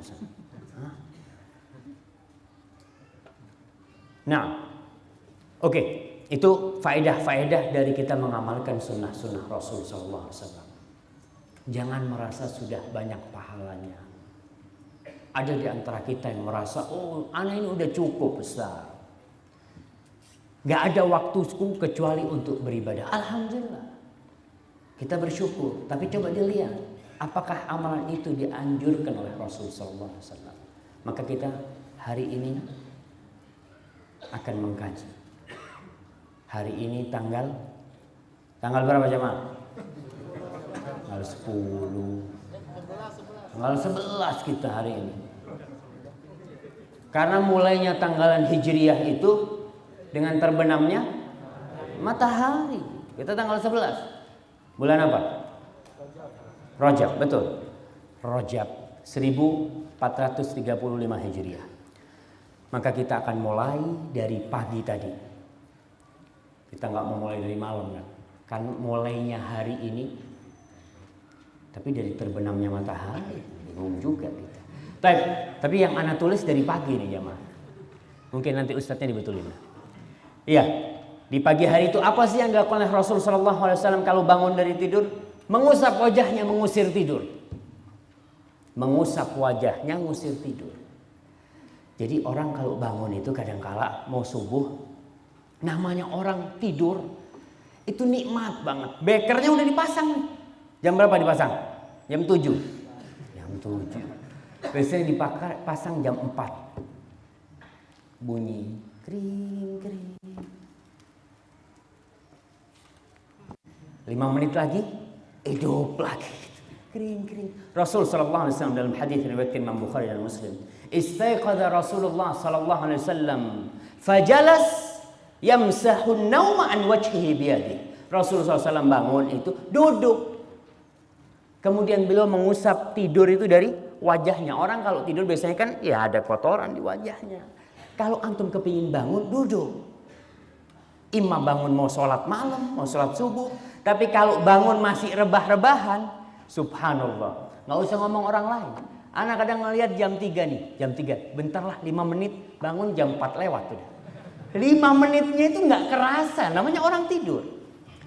Nah, oke, itu faedah-faedah dari kita mengamalkan sunnah-sunnah Rasul sallallahu alaihi wasallam. Jangan merasa sudah banyak pahalanya. Ada di antara kita yang merasa, oh, anak ini udah cukup besar. Gak ada waktuku kecuali untuk beribadah. Alhamdulillah. Kita bersyukur. Tapi coba dilihat, apakah amalan itu dianjurkan oleh Rasul sallallahu alaihi wasallam. Maka kita hari ini akan mengkaji. Hari ini tanggal berapa jemaah? Tanggal 10. Tanggal 11 kita hari ini. Karena mulainya tanggalan Hijriyah itu dengan terbenamnya matahari. Kita tanggal 11. Bulan apa? Rajab, betul. Rajab 1435 Hijriah. Maka kita akan mulai dari pagi tadi. Kita nggak mau mulai dari malam kan? Kan mulainya hari ini. Tapi dari terbenamnya matahari, bingung juga kita. Tapi yang ana tulis dari pagi nih jemaah. Mungkin nanti ustadznya dibetulin. Iya, di pagi hari itu apa sih yang dilakukan oleh Rasul sallallahu alaihi wasallam kalau bangun dari tidur? Mengusap wajahnya, mengusir tidur. Mengusap wajahnya, mengusir tidur. Jadi orang kalau bangun itu kadangkala mau subuh, namanya orang tidur itu nikmat banget. Bekernya udah dipasang nih. Jam berapa dipasang? Jam 7. Jam 7. Biasanya dipasang jam 4. Bunyi kering kering. 5 menit lagi hidup lagi. Kering kering. Rasul sallallahu alaihi wasallam dalam hadis riwayat Imam Bukhari dan Muslim, istaiqadha Rasulullah sallallahu alaihi wasallam fajalas yamsahu an-nauma an wajhihi biyadihi. Rasulullah SAW bangun itu duduk. Kemudian beliau mengusap tidur itu dari wajahnya. Orang kalau tidur biasanya kan ya ada kotoran di wajahnya. Kalau antum kepingin bangun, duduk. Imam bangun mau sholat malam, mau sholat subuh. Tapi kalau bangun masih rebah-rebahan, subhanallah. Nggak usah ngomong orang lain. Anak kadang ngelihat jam 3 nih. Jam 3, bentarlah 5 menit, bangun jam 4 lewat. Udah. 5 menitnya itu nggak kerasa, namanya orang tidur.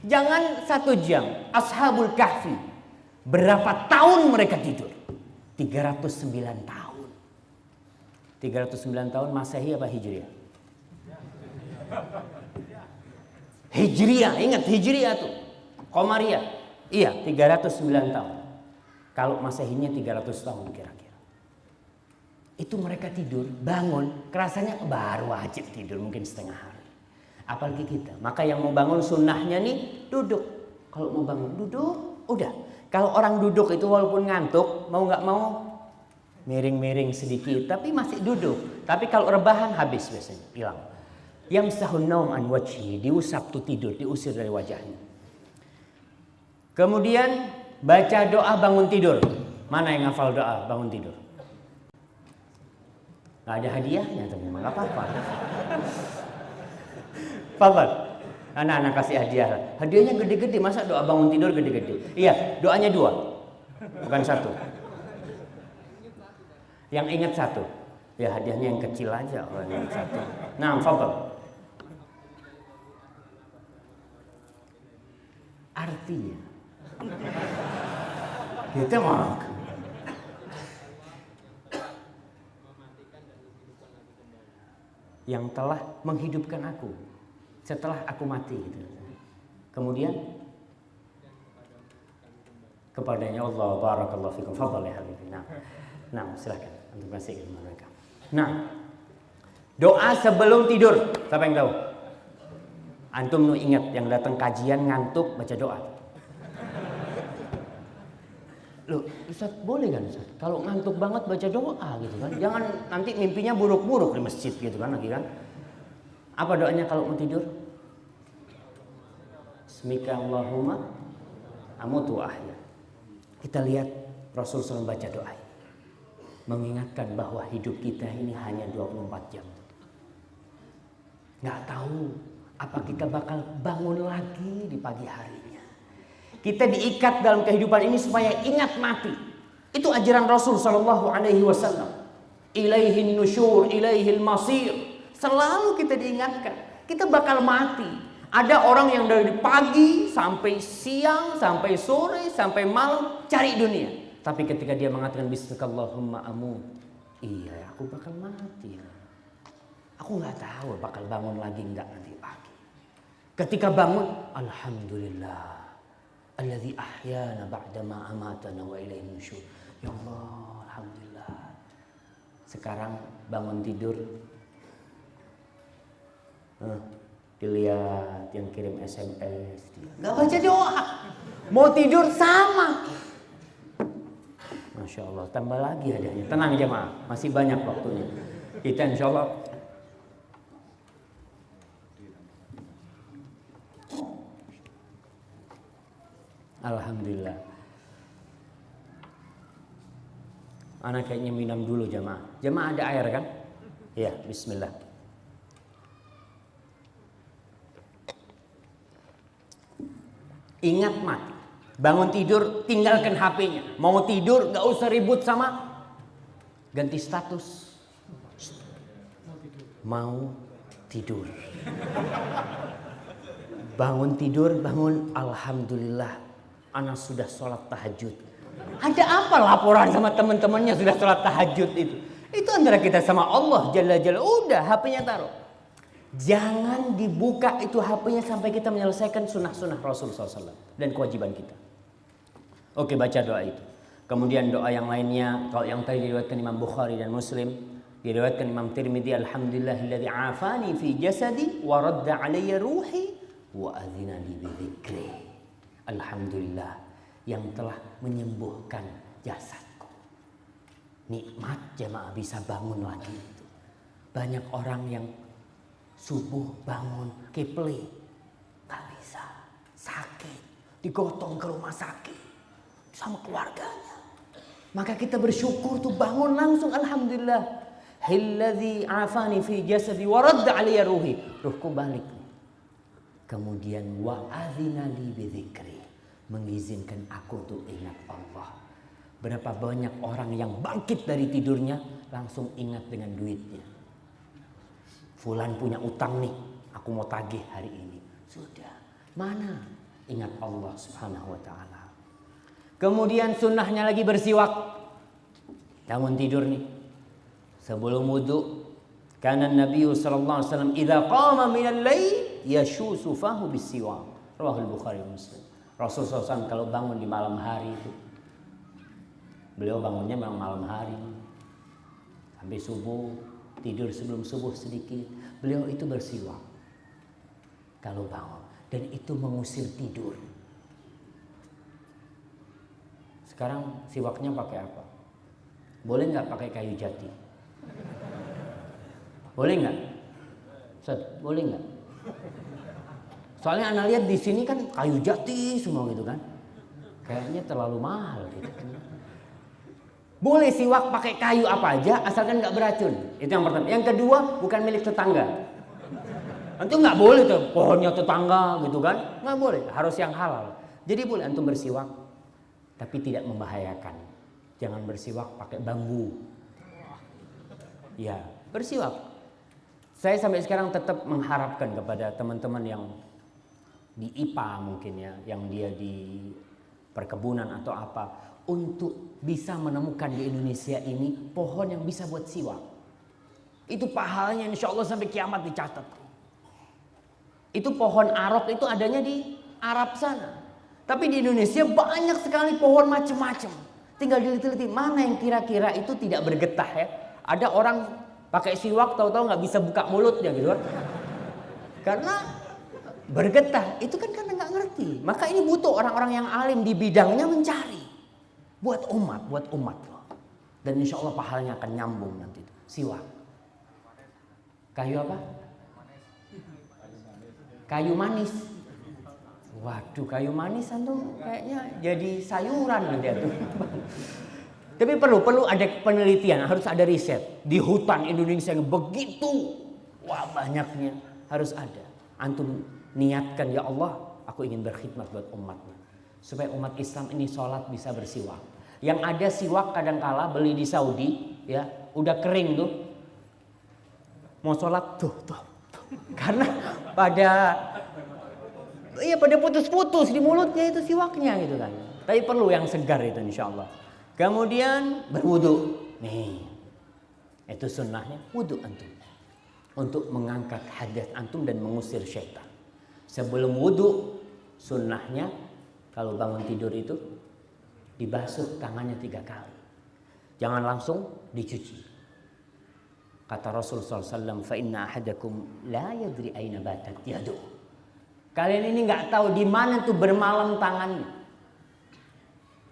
Jangan 1 jam. Ashabul Kahfi, berapa tahun mereka tidur? 309 tahun. 309 tahun Masehi apa Hijriah? Hijriah, ingat Hijriah tuh. Qamariyah. Iya, 309 tahun. Kalau Masehinya 300 tahun kira-kira. Itu mereka tidur, bangun, kerasanya baru wajib tidur mungkin setengah hari. Apalagi kita. Maka yang mau bangun sunnahnya nih duduk. Kalau mau bangun duduk, udah. Kalau orang duduk itu walaupun ngantuk, mau nggak mau miring-miring sedikit, tapi masih duduk. Tapi kalau rebahan habis biasanya, hilang. Yamsahun naum an wajhi, diusap tuh tidur, diusir dari wajahnya. Kemudian baca doa bangun tidur. Mana yang hafal doa bangun tidur? Nggak ada hadiahnya, tapi memang nggak apa-apa. Fadhal, anak-anak kasih hadiah. Hadiahnya gede-gede, masa doa bangun tidur gede-gede? Iya, doanya 2, bukan 1. Yang ingat 1, ya hadiahnya yang kecil aja. Kalau yang 1, nah, fadhal. Artinya, kita mau yang telah menghidupkan aku setelah aku mati gitu. Kemudian kepadanya Allah barakallahu fikum fadhal ya habibi. Nah, silakan untuk kasih ilmu mereka. Nah, doa sebelum tidur, siapa yang tahu? Antum nu ingat yang datang kajian ngantuk baca doa. Loh, Ustaz boleh kan Ustaz? Kalau ngantuk banget baca doa gitu kan. Jangan nanti mimpinya buruk-buruk di masjid gitu kan lagi kan. Apa doanya kalau mau tidur? Bismika Allahumma amutu wa ahya. Kita lihat Rasul SAW baca doa ini. Mengingatkan bahwa hidup kita ini hanya 24 jam. Nggak tahu apa kita bakal bangun lagi di pagi harinya. Kita diikat dalam kehidupan ini supaya ingat mati. Itu ajaran Rasul sallallahu alaihi wasallam. Ilaihin nusyur, ilaihil masir. Selalu kita diingatkan, kita bakal mati. Ada orang yang dari pagi sampai siang, sampai sore, sampai malam cari dunia. Tapi ketika dia mengatakan bismillahirrahmanirrahim, amut. Iya, aku bakal mati. Aku nggak tahu bakal bangun lagi enggak nanti pagi. Ketika bangun, alhamdulillah. Alladzi ahyana ba'dama amatana wa ilaihi nusyur. Ya Allah, alhamdulillah. Sekarang bangun tidur. Dilihat yang kirim SMS, nggak baca doa. Mau tidur sama. Masya Allah, tambah lagi adanya. Tenang jemaah, masih banyak waktunya. Kita insya Allah alhamdulillah. Anak kayaknya minum dulu jemaah. Jemaah ada air kan? Ya, bismillah. Ingat mati. Bangun tidur, tinggalkan HP-nya. Mau tidur, gak usah ribut sama ganti status. Mau tidur. Bangun tidur, bangun. Alhamdulillah, anak sudah sholat tahajud. Ada apa laporan sama teman-temannya sudah sholat tahajud itu? Itu antara kita sama Allah Jalla Jalla. Udah, HP-nya taruh. Jangan dibuka itu HP-nya sampai kita menyelesaikan sunnah-sunnah Rasulullah SAW dan kewajiban kita. Oke, baca doa itu. Kemudian doa yang lainnya, kalau yang tadi diriwayatkan Imam Bukhari dan Muslim, diriwayatkan Imam Tirmidzi, alhamdulillahilladzi afani fi jasadi wa radda alayya ruhi wa adzina li bi dzikri. Alhamdulillah yang telah menyembuhkan jasadku. Nikmat jemaah bisa bangun lagi. Banyak orang yang subuh bangun keple, gak bisa, sakit, digotong ke rumah sakit sama keluarganya. Maka kita bersyukur tuh bangun langsung alhamdulillah. Hilladzi afani fi jasadi wa radda alayya ruhi. Ruhku balik. Kemudian wa adzina li bi dzikri, mengizinkan aku untuk ingat Allah. Berapa banyak orang yang bangkit dari tidurnya langsung ingat dengan duitnya. Fulan punya utang nih, aku mau tagih hari ini. Sudah, mana? Ingat Allah Subhanahu wa ta'ala. Kemudian sunnahnya lagi bersiwak. Bangun tidur nih. Sebelum wudu, kana Nabi sallallahu alaihi wasallam idza qama min al-lail yashusu fahu bis-siwak. Rawahul Bukhari Muslim. Rasulullah SAW kalau bangun di malam hari itu, beliau bangunnya memang malam hari. Sampai subuh, tidur sebelum subuh sedikit, beliau itu bersiwak kalau bangun, dan itu mengusir tidur. Sekarang siwaknya pakai apa? Boleh nggak pakai kayu jati? Boleh nggak? Ustaz, boleh nggak? Soalnya anak lihat di sini kan kayu jati semua gitu kan, kayaknya terlalu mahal gitu. Boleh siwak pakai kayu apa aja asalkan nggak beracun. Itu yang pertama. Yang kedua, bukan milik tetangga. Antum nggak boleh tuh pohonnya tetangga gitu kan, nggak boleh. Harus yang halal. Jadi boleh antum bersiwak, tapi tidak membahayakan. Jangan bersiwak pakai bambu. Ya, bersiwak. Saya sampai sekarang tetap mengharapkan kepada teman-teman yang di IPA mungkin ya, yang dia di perkebunan atau apa, untuk bisa menemukan di Indonesia ini pohon yang bisa buat siwak. Itu pahalanya insya Allah sampai kiamat dicatat. Itu pohon arok itu adanya di Arab sana. Tapi di Indonesia banyak sekali pohon macam-macam. Tinggal diteliti mana yang kira-kira itu tidak bergetah ya. Ada orang pakai siwak tahu-tahu nggak bisa buka mulutnya gitu kan. Karena bergetah itu kan karena nggak ngerti. Maka ini butuh orang-orang yang alim di bidangnya mencari. Buat umat loh. Dan insya Allah pahalanya akan nyambung nanti. Siwak. Kayu apa? Kayu manis. Waduh, kayu manis antum kayaknya jadi sayuran nanti tuh. Tapi perlu ada penelitian, harus ada riset. Di hutan Indonesia yang begitu banyaknya harus ada. Antum niatkan, ya Allah, aku ingin berkhidmat buat umatnya. Supaya umat Islam ini sholat bisa bersiwak. Yang ada siwak kadangkala beli di Saudi, ya udah kering tuh. Mau sholat tuh. Karena pada putus-putus di mulutnya itu siwaknya gitu kan. Tapi perlu yang segar itu insya Allah. Kemudian berwudu. Nih, itu sunnahnya wudu antum. Untuk mengangkat hadas antum dan mengusir syaitan. Sebelum wudu, sunnahnya kalau bangun tidur itu dibasuh tangannya 3 kali. Jangan langsung dicuci. Kata Rasul SAW, fa inna ahadakum la yadri aina batat yadu. Kalian ini nggak tahu di mana tuh bermalam tangannya.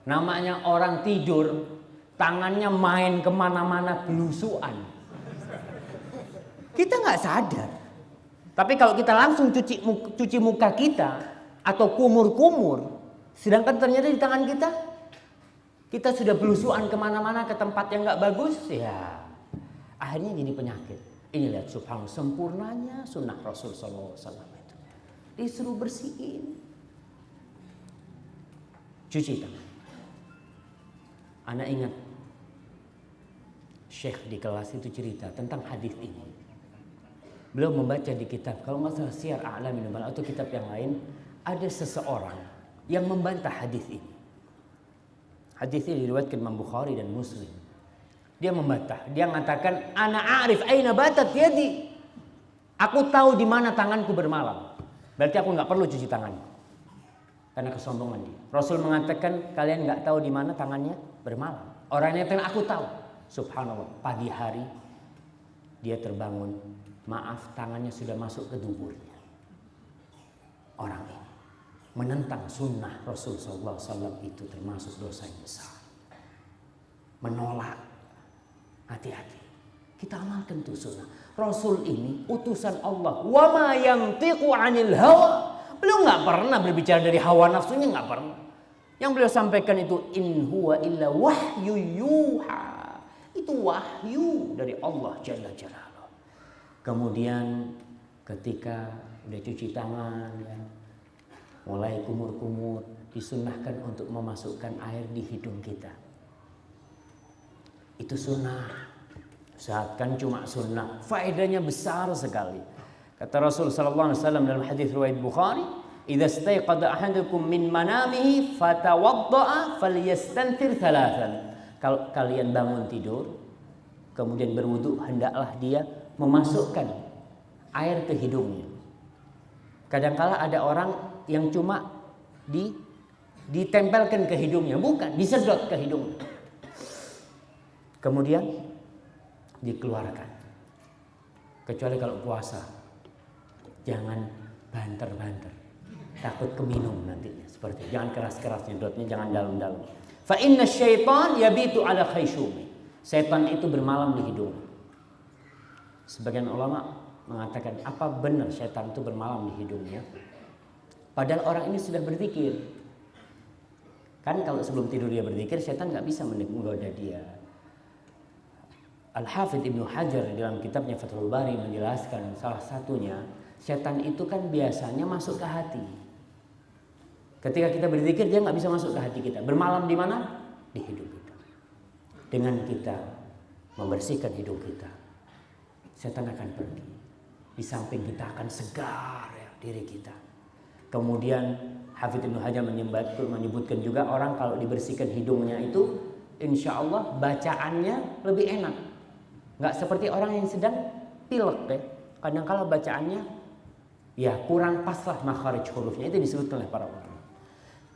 Namanya orang tidur, tangannya main kemana-mana belusuan. Kita nggak sadar. Tapi kalau kita langsung cuci muka kita atau kumur-kumur, sedangkan ternyata di tangan kita sudah belusuan kemana-mana ke tempat yang nggak bagus, ya akhirnya jadi penyakit. Ini lihat subhanallah sempurnanya sunnah Rasul SAW itu. Disuruh bersihin, cuci tangan. Anak ingat Syekh di kelas itu cerita tentang hadis ini. Beliau membaca di kitab, kalau nggak salah Syiar A'lamin Nubala atau kitab yang lain, ada seseorang yang membantah hadis ini. Hadis ini diriwayatkan Imam Bukhari dan Muslim. Dia membantah, dia mengatakan, ana a'rif aina batat yadi. Aku tahu di mana tanganku bermalam. Berarti aku nggak perlu cuci tangan. Karena kesombongan dia. Rasul mengatakan kalian nggak tahu di mana tangannya bermalam. Orangnya yang aku tahu. Subhanallah, pagi hari dia terbangun. Maaf, tangannya sudah masuk ke duburnya. Orang ini menentang sunnah Rasul SAW itu termasuk dosa yang besar. Menolak, hati-hati. Kita amalkan tuh sunnah. Rasul ini utusan Allah. Wa ma yantiqu 'anil hawa. Beliau nggak pernah berbicara dari hawa nafsunya, nggak pernah. Yang beliau sampaikan itu in huwa illa wahyu yuha. Itu wahyu dari Allah Jalla Jalaluhu. Kemudian ketika udah cuci tangan, ya, mulai kumur-kumur, disunnahkan untuk memasukkan air di hidung kita. Itu sunnah. Usahakan cuma sunnah. Faedahnya besar sekali. Kata Rasul sallallahu alaihi wasallam dalam hadis riwayat Bukhari, "Idza staiqadha ahadukum min manamihi fatawadda'a falyastanthir thalathan." Kalau kalian bangun tidur, kemudian berwudu, hendaklah dia memasukkan air ke hidungnya. Kadangkala ada orang yang cuma ditempelkan ke hidungnya, bukan disedot ke hidungnya. Kemudian dikeluarkan. Kecuali kalau puasa, jangan banter-banter, takut keminum nantinya. Seperti jangan keras-keras nyedotnya, jangan dalam-dalam. Fa inna syaitan yabitu ala khayshumi. Setan itu bermalam di hidung. Sebagian ulama mengatakan, apa benar setan itu bermalam di hidungnya? Padahal orang ini sudah berzikir. Kan kalau sebelum tidur dia berzikir, setan nggak bisa menggoda dia. Al-Hafidh Ibnu Hajar dalam kitabnya Fathul Bari menjelaskan salah satunya, setan itu kan biasanya masuk ke hati. Ketika kita berzikir, dia nggak bisa masuk ke hati kita. Bermalam di mana? Di hidung kita. Dengan kita membersihkan hidung kita, setan akan pergi. Di samping kita akan segar ya, diri kita. Kemudian Hafidh Ibnu Hajar menyebutkan juga orang kalau dibersihkan hidungnya itu, insya Allah bacaannya lebih enak. Nggak seperti orang yang sedang pilek deh. Kadang-kala bacaannya ya kurang pas lah makharij hurufnya. Itu disebutkan oleh para ulama.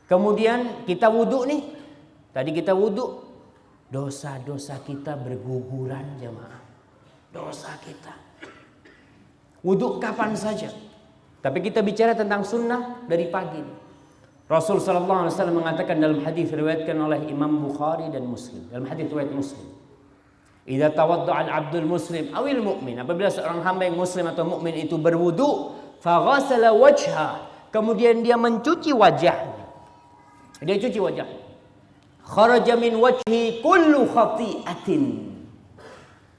Kemudian kita wudhu nih. Tadi kita wudhu, dosa-dosa kita berguguran jemaah. Dosa kita. Wudhu kapan saja. Tapi kita bicara tentang sunnah dari pagi. Rasul sallallahu alaihi wasallam mengatakan dalam hadis riwayatkan oleh Imam Bukhari dan Muslim. Dalam hadis riwayat Muslim. Idza tawadda'a al-'abdul muslim awil mu'min, apabila seorang hamba yang muslim atau mukmin itu berwudu, faghasala wajha, kemudian dia mencuci wajahnya. Dia cuci wajah. Kharaja min wajhi kullu khati'atin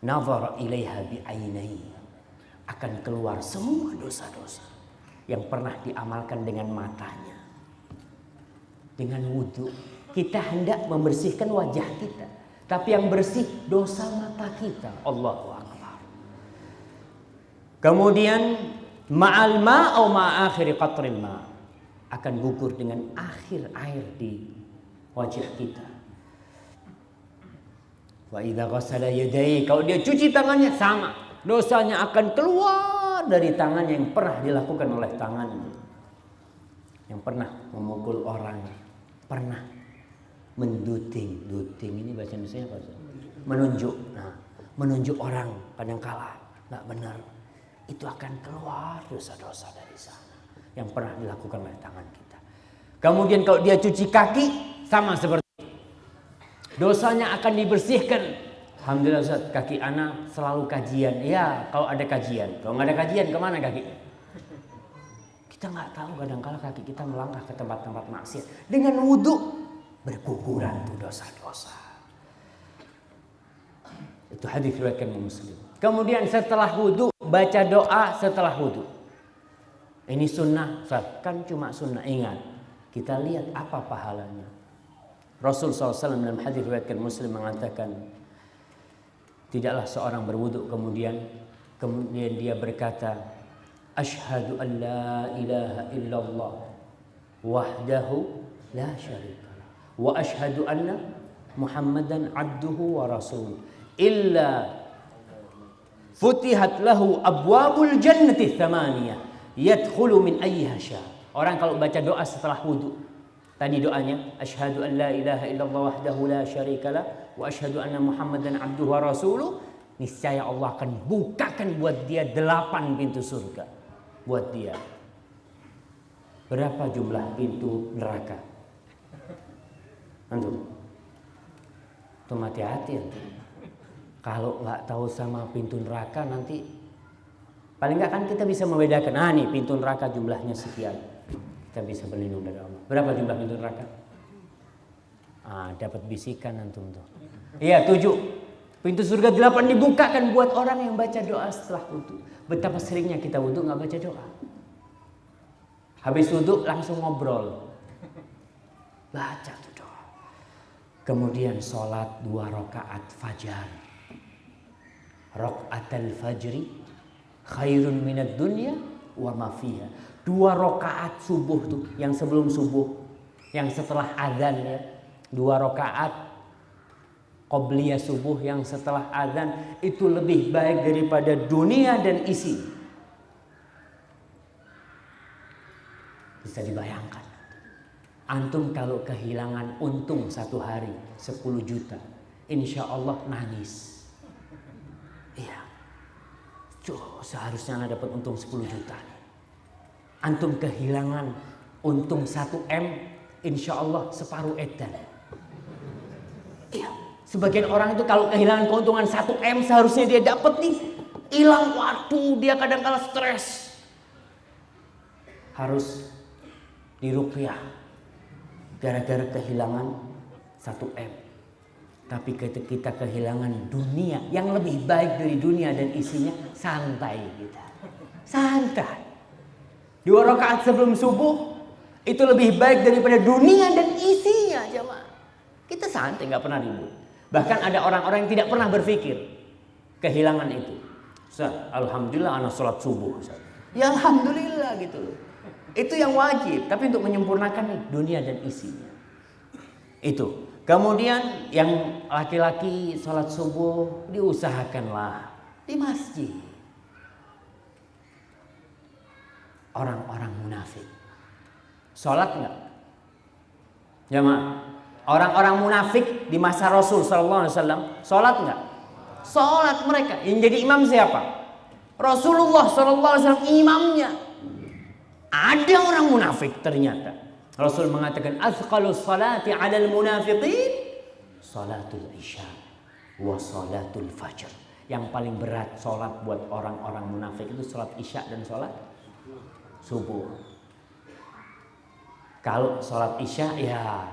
nazara ilaiha bi'ainaihi. Akan keluar semua dosa-dosa yang pernah diamalkan dengan matanya. Dengan wudu kita hendak membersihkan wajah kita, tapi yang bersih dosa mata kita. Allahu akbar. Kemudian ma'al ma' au ma'akhir qatril ma', akan gugur dengan akhir air di wajah kita. Wa idza ghassala yadayhi, kalau dia cuci tangannya sama, dosanya akan keluar dari tangannya yang pernah dilakukan oleh tangannya. Yang pernah memukul orang, pernah menduting ini bahasa Indonesia apa? Menunjuk. Nah, menunjuk orang kadangkala nggak benar, itu akan keluar dosa-dosa dari sana yang pernah dilakukan oleh tangan kita. Kemudian kalau dia cuci kaki sama seperti itu. Dosanya akan dibersihkan. Alhamdulillah Ustaz, kaki anak selalu kajian. Ya, kalau ada kajian. Kalau nggak ada kajian, kemana kaki? Kita nggak tahu kadang-kala kaki kita melangkah ke tempat-tempat maksiat. Dengan wudhu berguguran tuh dosa-dosa. Itu hadis riwayatkan Muslim. Kemudian setelah wudhu baca doa setelah wudhu. Ini sunnah, Ustaz. Kan cuma sunnah. Ingat, kita lihat apa pahalanya. Rasul SAW dalam hadis riwayatkan Muslim mengatakan, tidaklah seorang berwudu kemudian dia berkata, asyhadu an la ilaha illallah wahdahu la syarikalah wa asyhadu anna Muhammadan abduhu wa rasuluh illa futihat lahu abwabul jannati thamaniyah yadkhulu min ayyiha syaa. Orang kalau baca doa setelah wudu, tadi doanya asyhadu an la ilaha illallah wahdahu la syarikalah wa asyhadu anna Muhammadan abduhu wa rasuluh, niscaya Allah akan bukakan buat dia 8 pintu surga buat dia. Berapa jumlah pintu neraka? Antum? Tuh hati-hati antum. Kalau nggak tahu sama pintu neraka nanti paling nggak kan kita bisa membedakan. Ah nih pintu neraka jumlahnya sekian. Kita bisa berlindung dari Allah. Berapa jumlah pintu neraka? Ah, dapat bisikan antum tuh. Iya 7. Pintu surga 8 dibukakan buat orang yang baca doa setelah wudu. Betapa seringnya kita wudu nggak baca doa. Habis wudu langsung ngobrol. Baca tuh doa. Kemudian sholat 2 rakaat fajar. Rakaatul fajri khairun minad dunya wa ma fiha. 2 rakaat subuh tuh, yang sebelum subuh, yang setelah azan ya. 2 rakaat qobliyah subuh yang setelah azan itu lebih baik daripada dunia dan isi. Bisa dibayangkan. Antum kalau kehilangan untung 1 hari 10 juta, insya Allah nangis. Iya. Seharusnya Anda dapat untung 10 juta. Antum kehilangan untung 1 M, insya Allah separuh edan. Iya. Sebagian orang itu kalau kehilangan keuntungan 1 M seharusnya dia dapat nih. Hilang, waduh, dia kadang-kala stres. Harus diruqyah gara-gara kehilangan 1 M. Tapi ketika kita kehilangan dunia yang lebih baik dari dunia dan isinya, santai kita. Santai. 2 rakaat sebelum subuh itu lebih baik daripada dunia dan isinya, jemaah. Kita santai, nggak pernah ribut. Bahkan ada orang-orang yang tidak pernah berpikir kehilangan itu. Ustaz, alhamdulillah anak sholat subuh. Ustaz. Ya alhamdulillah gitu loh. Itu yang wajib. Tapi untuk menyempurnakan nih dunia dan isinya. Itu. Kemudian yang laki-laki sholat subuh diusahakanlah di masjid. Orang-orang munafik sholat nggak? Jamaah. Orang-orang munafik di masa Rasul Sallallahu Alaihi Wasallam sholat nggak? Sholat mereka. Yang jadi imam siapa? Rasulullah Sallallahu Alaihi Wasallam imamnya. Ada orang munafik ternyata. Rasul mengatakan azqalus salati 'alal munafiqin salatul isya wa salatul fajr. Yang paling berat salat buat orang-orang munafik itu salat isya dan salat subuh. Kalau salat isya ya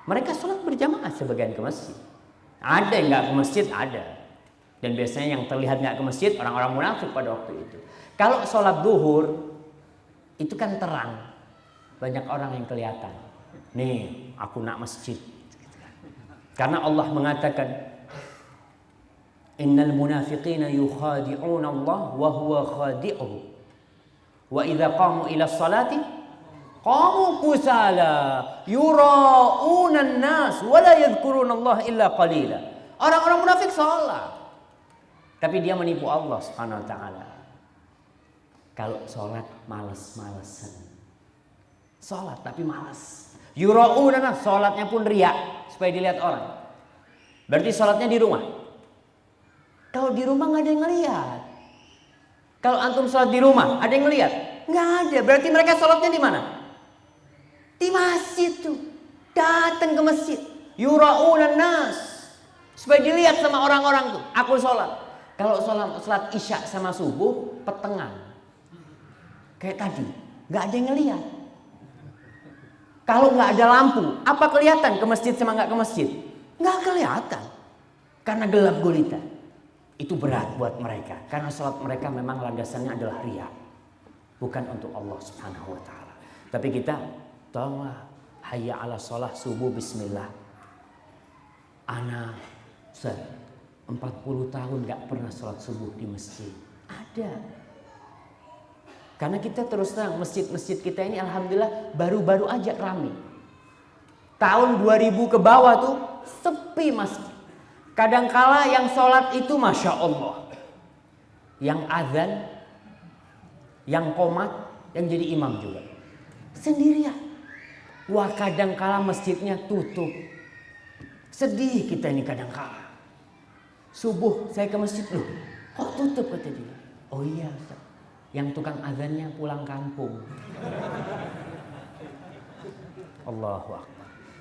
mereka salat berjamaah sebagian ke masjid. Ada yang nggak ke masjid, ada. Dan biasanya yang terlihat nggak ke masjid orang-orang munafik pada waktu itu. Kalau salat zuhur itu kan terang. Banyak orang yang kelihatan. Nih, aku nak masjid. Karena Allah mengatakan, Innal munafiqina yukhadi'una Allah wa huwa khadi'uhum. Wa idza qamu ila salati qamu kusala yura'una an-nas wa la yadhkuruna Allah illa qalila. Orang-orang munafik salat, tapi dia menipu Allah Subhanahu wa taala. Kalau salat malas-malesan. Salat tapi malas. Yura'una, salatnya pun riya supaya dilihat orang. Berarti salatnya di rumah. Kalau di rumah nggak ada yang ngelihat. Kalau antum salat di rumah ada yang ngelihat? Nggak ada. Berarti mereka salatnya di mana? Di masjid tuh. Datang ke masjid. Yura'una nas. Supaya dilihat sama orang-orang tuh. Aku salat. Kalau salat isya sama subuh petengan. Kayak tadi, nggak ada yang ngelihat. Kalau nggak ada lampu, apa kelihatan ke masjid sama nggak ke masjid? Nggak kelihatan, karena gelap gulita. Itu berat buat mereka, karena sholat mereka memang landasannya adalah riya, bukan untuk Allah Subhanahu Wa Taala. Tapi kita, tolonglah, hayya ala sholah subuh Bismillah. Anak, 40 tahun nggak pernah sholat subuh di masjid. Ada. Karena kita terus terang masjid-masjid kita ini alhamdulillah baru-baru aja rame. Tahun 2000 ke bawah tuh sepi masjid. Kadangkala yang sholat itu Masya Allah. Yang azan, yang qomat, yang jadi imam juga. Sendirian. Wah kadangkala masjidnya tutup. Sedih kita ini kadangkala. Subuh saya ke masjid loh. Kok tutup kata dia. Oh iya Ustaz. Yang tukang azannya pulang kampung. Allahu Akbar.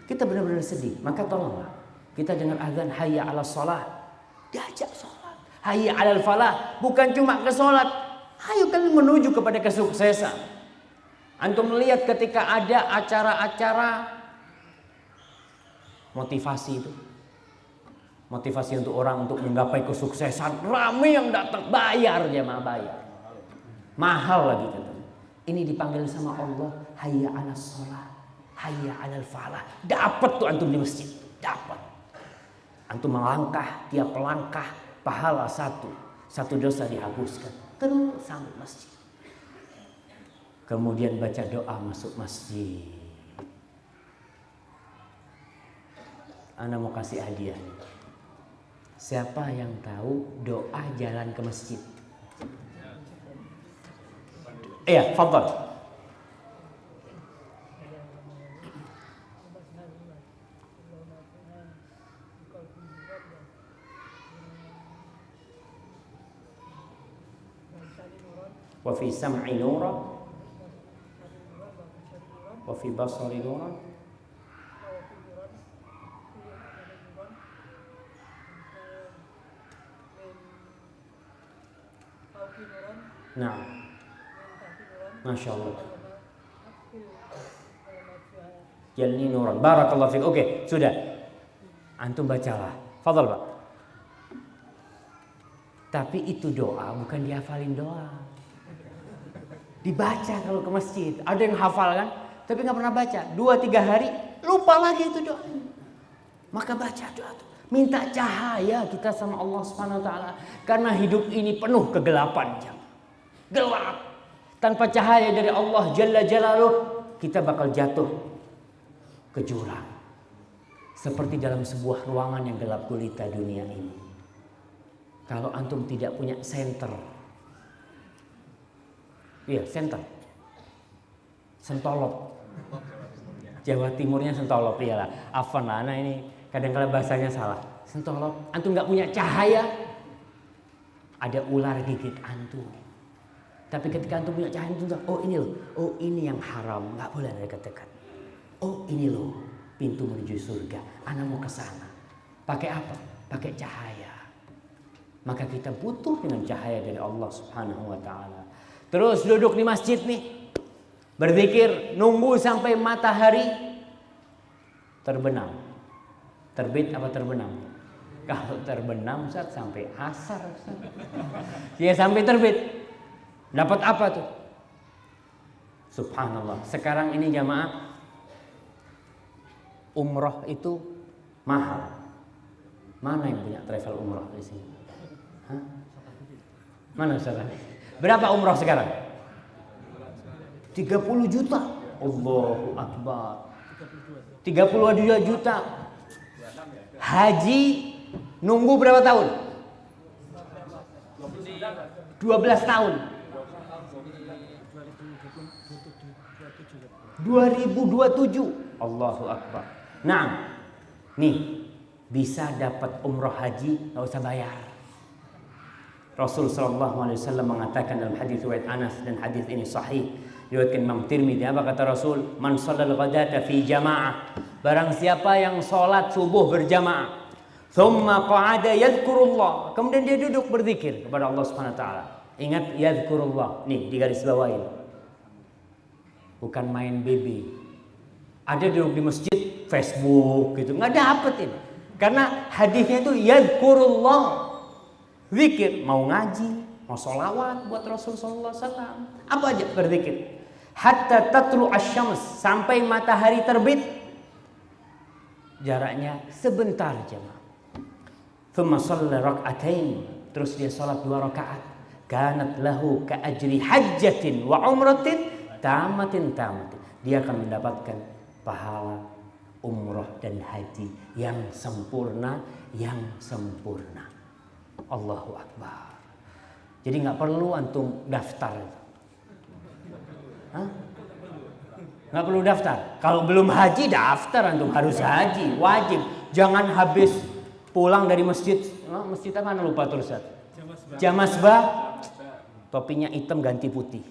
Kita benar-benar sedih. Maka tolonglah. Kita dengar azan hayya ala sholat. Diajak sholat. Hayya ala falah. Bukan cuma ke sholat. Ayo kalian menuju kepada kesuksesan. Antum melihat ketika ada acara-acara motivasi itu. Motivasi untuk orang untuk menggapai kesuksesan. Ramai yang datang. Bayar jemaah bayar. Mahal lagi katanya. Ini dipanggil sama Allah, hayya 'alas shalah, hayya 'alal falah. Dapat tuh antum di masjid, dapat. Antum melangkah, tiap langkah pahala satu dosa dihapuskan. Terus sampai masjid. Kemudian baca doa masuk masjid. Ana mau kasih hadiah. Siapa yang tahu doa jalan ke masjid? Iya, fadhal. Wa fi sam'i nuran wa fi basari nuran Nah, Masya Allah. Jalni nuran. Barakallahu fiik. Oke, sudah. Antum bacalah. Fadhal, Pak. Tapi itu doa bukan dihafalin doa. Dibaca kalau ke masjid. Ada yang hafal kan? Tapi nggak pernah baca. 2-3 hari lupa lagi itu doa. Maka baca doa itu. Minta cahaya kita sama Allah Subhanahu wa taala. Karena hidup ini penuh kegelapan. Gelap. Tanpa cahaya dari Allah Jalla Jalaluh, kita bakal jatuh ke jurang. Seperti dalam sebuah ruangan yang gelap gulita dunia ini. Kalau antum tidak punya senter. Iya, senter. Sentolop. Jawa Timurnya sentolop, iyalah. Afan lah, nah ini kadang-kadang bahasanya salah. Sentolop. Antum nggak punya cahaya, ada ular gigit antum. Tapi ketika antum punya cahaya itu, oh ini loh, oh ini yang haram, nggak boleh dekat-dekat. Oh ini loh, pintu menuju surga. Anak mau ke sana. Pakai apa? Pakai cahaya. Maka kita butuh dengan cahaya dari Allah Subhanahu wa taala. Terus duduk di masjid nih, berzikir, nunggu sampai matahari terbenam. Terbit apa terbenam? Kalau terbenam Ustaz, sampai asar Ustaz. Ya sampai terbit. Dapat apa tuh? Subhanallah. Sekarang ini jamaah, umroh itu mahal. Mana yang punya travel umroh di sini? Hah? Mana Ustaz? Berapa umroh sekarang? 30 juta. Allahu Akbar. 32 juta. Haji nunggu berapa tahun? 12 tahun. 2027. Allahu Akbar. Nah, nih bisa dapat umroh haji nggak usah bayar. Rasul sallallahu alaihi wasallam mengatakan dalam hadis riwayat Anas, dan hadis ini sahih diriwayatkan Imam Tirmidzi. Apa kata Rasul? Man shallal ghadata fi jamaah. Barang siapa yang sholat subuh berjamaah, thumma qa'ada yadhkurullah, kemudian dia duduk berzikir kepada Allah Subhanahu wa taala. Ingat yadhkurullah. Nih di garis bawahin. Bukan main BB. Ada duduk di masjid Facebook gitu, nggak dapetin. Karena hadisnya itu yadhkurullah, zikir, mau ngaji, mau sholawat buat Rasul sallallahu alaihi wasallam, apa aja berzikir. Hatta tatlu asyams, sampai matahari terbit. Jaraknya sebentar jemaah. Thumma shalla rak'atain, terus dia salat 2 rakaat. Kanat lahu ka ajri hajjatin wa umratin tamatin. Dia akan mendapatkan pahala umroh dan haji yang sempurna, Allahu Akbar. Jadi nggak perlu antum daftar. Hah? Nggak perlu daftar. Kalau belum haji daftar, antum harus haji, wajib. Jangan habis pulang dari masjid, masjid apa lupa terus. Jamasbah, topinya hitam ganti putih.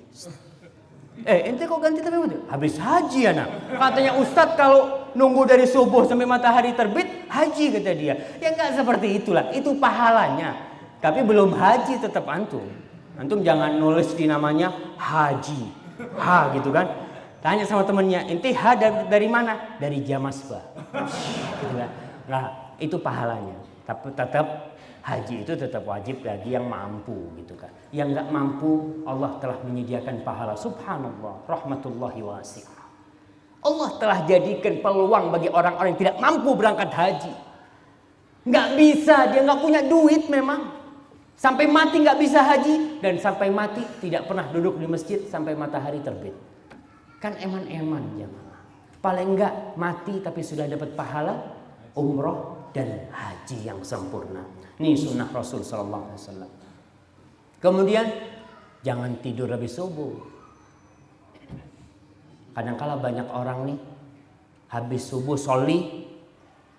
Ente kok ganti tapi putih? Habis haji anak. Katanya Ustadz kalau nunggu dari subuh sampai matahari terbit, haji kata dia. Ya enggak seperti itulah. Itu pahalanya. Tapi belum haji tetap antum. Antum jangan nulis di namanya haji. Ha gitu kan. Tanya sama temennya, ente ha dari mana? Dari Jamasbah. Gitu kan. Nah, itu pahalanya. Tapi tetap haji itu tetap wajib bagi yang mampu gitu kan. Yang nggak mampu, Allah telah menyediakan pahala. Subhanallah, rahmatullahi wasi'ah. Allah telah jadikan peluang bagi orang-orang yang tidak mampu berangkat haji. Nggak bisa, dia nggak punya duit memang. Sampai mati nggak bisa haji, dan sampai mati tidak pernah duduk di masjid sampai matahari terbit. Kan eman-eman jemaah. Paling nggak mati tapi sudah dapat pahala umroh dan haji yang sempurna. Ini sunnah Rasul sallallahu alaihi wasallam. Kemudian jangan tidur habis subuh. Kadang-kala banyak orang nih habis subuh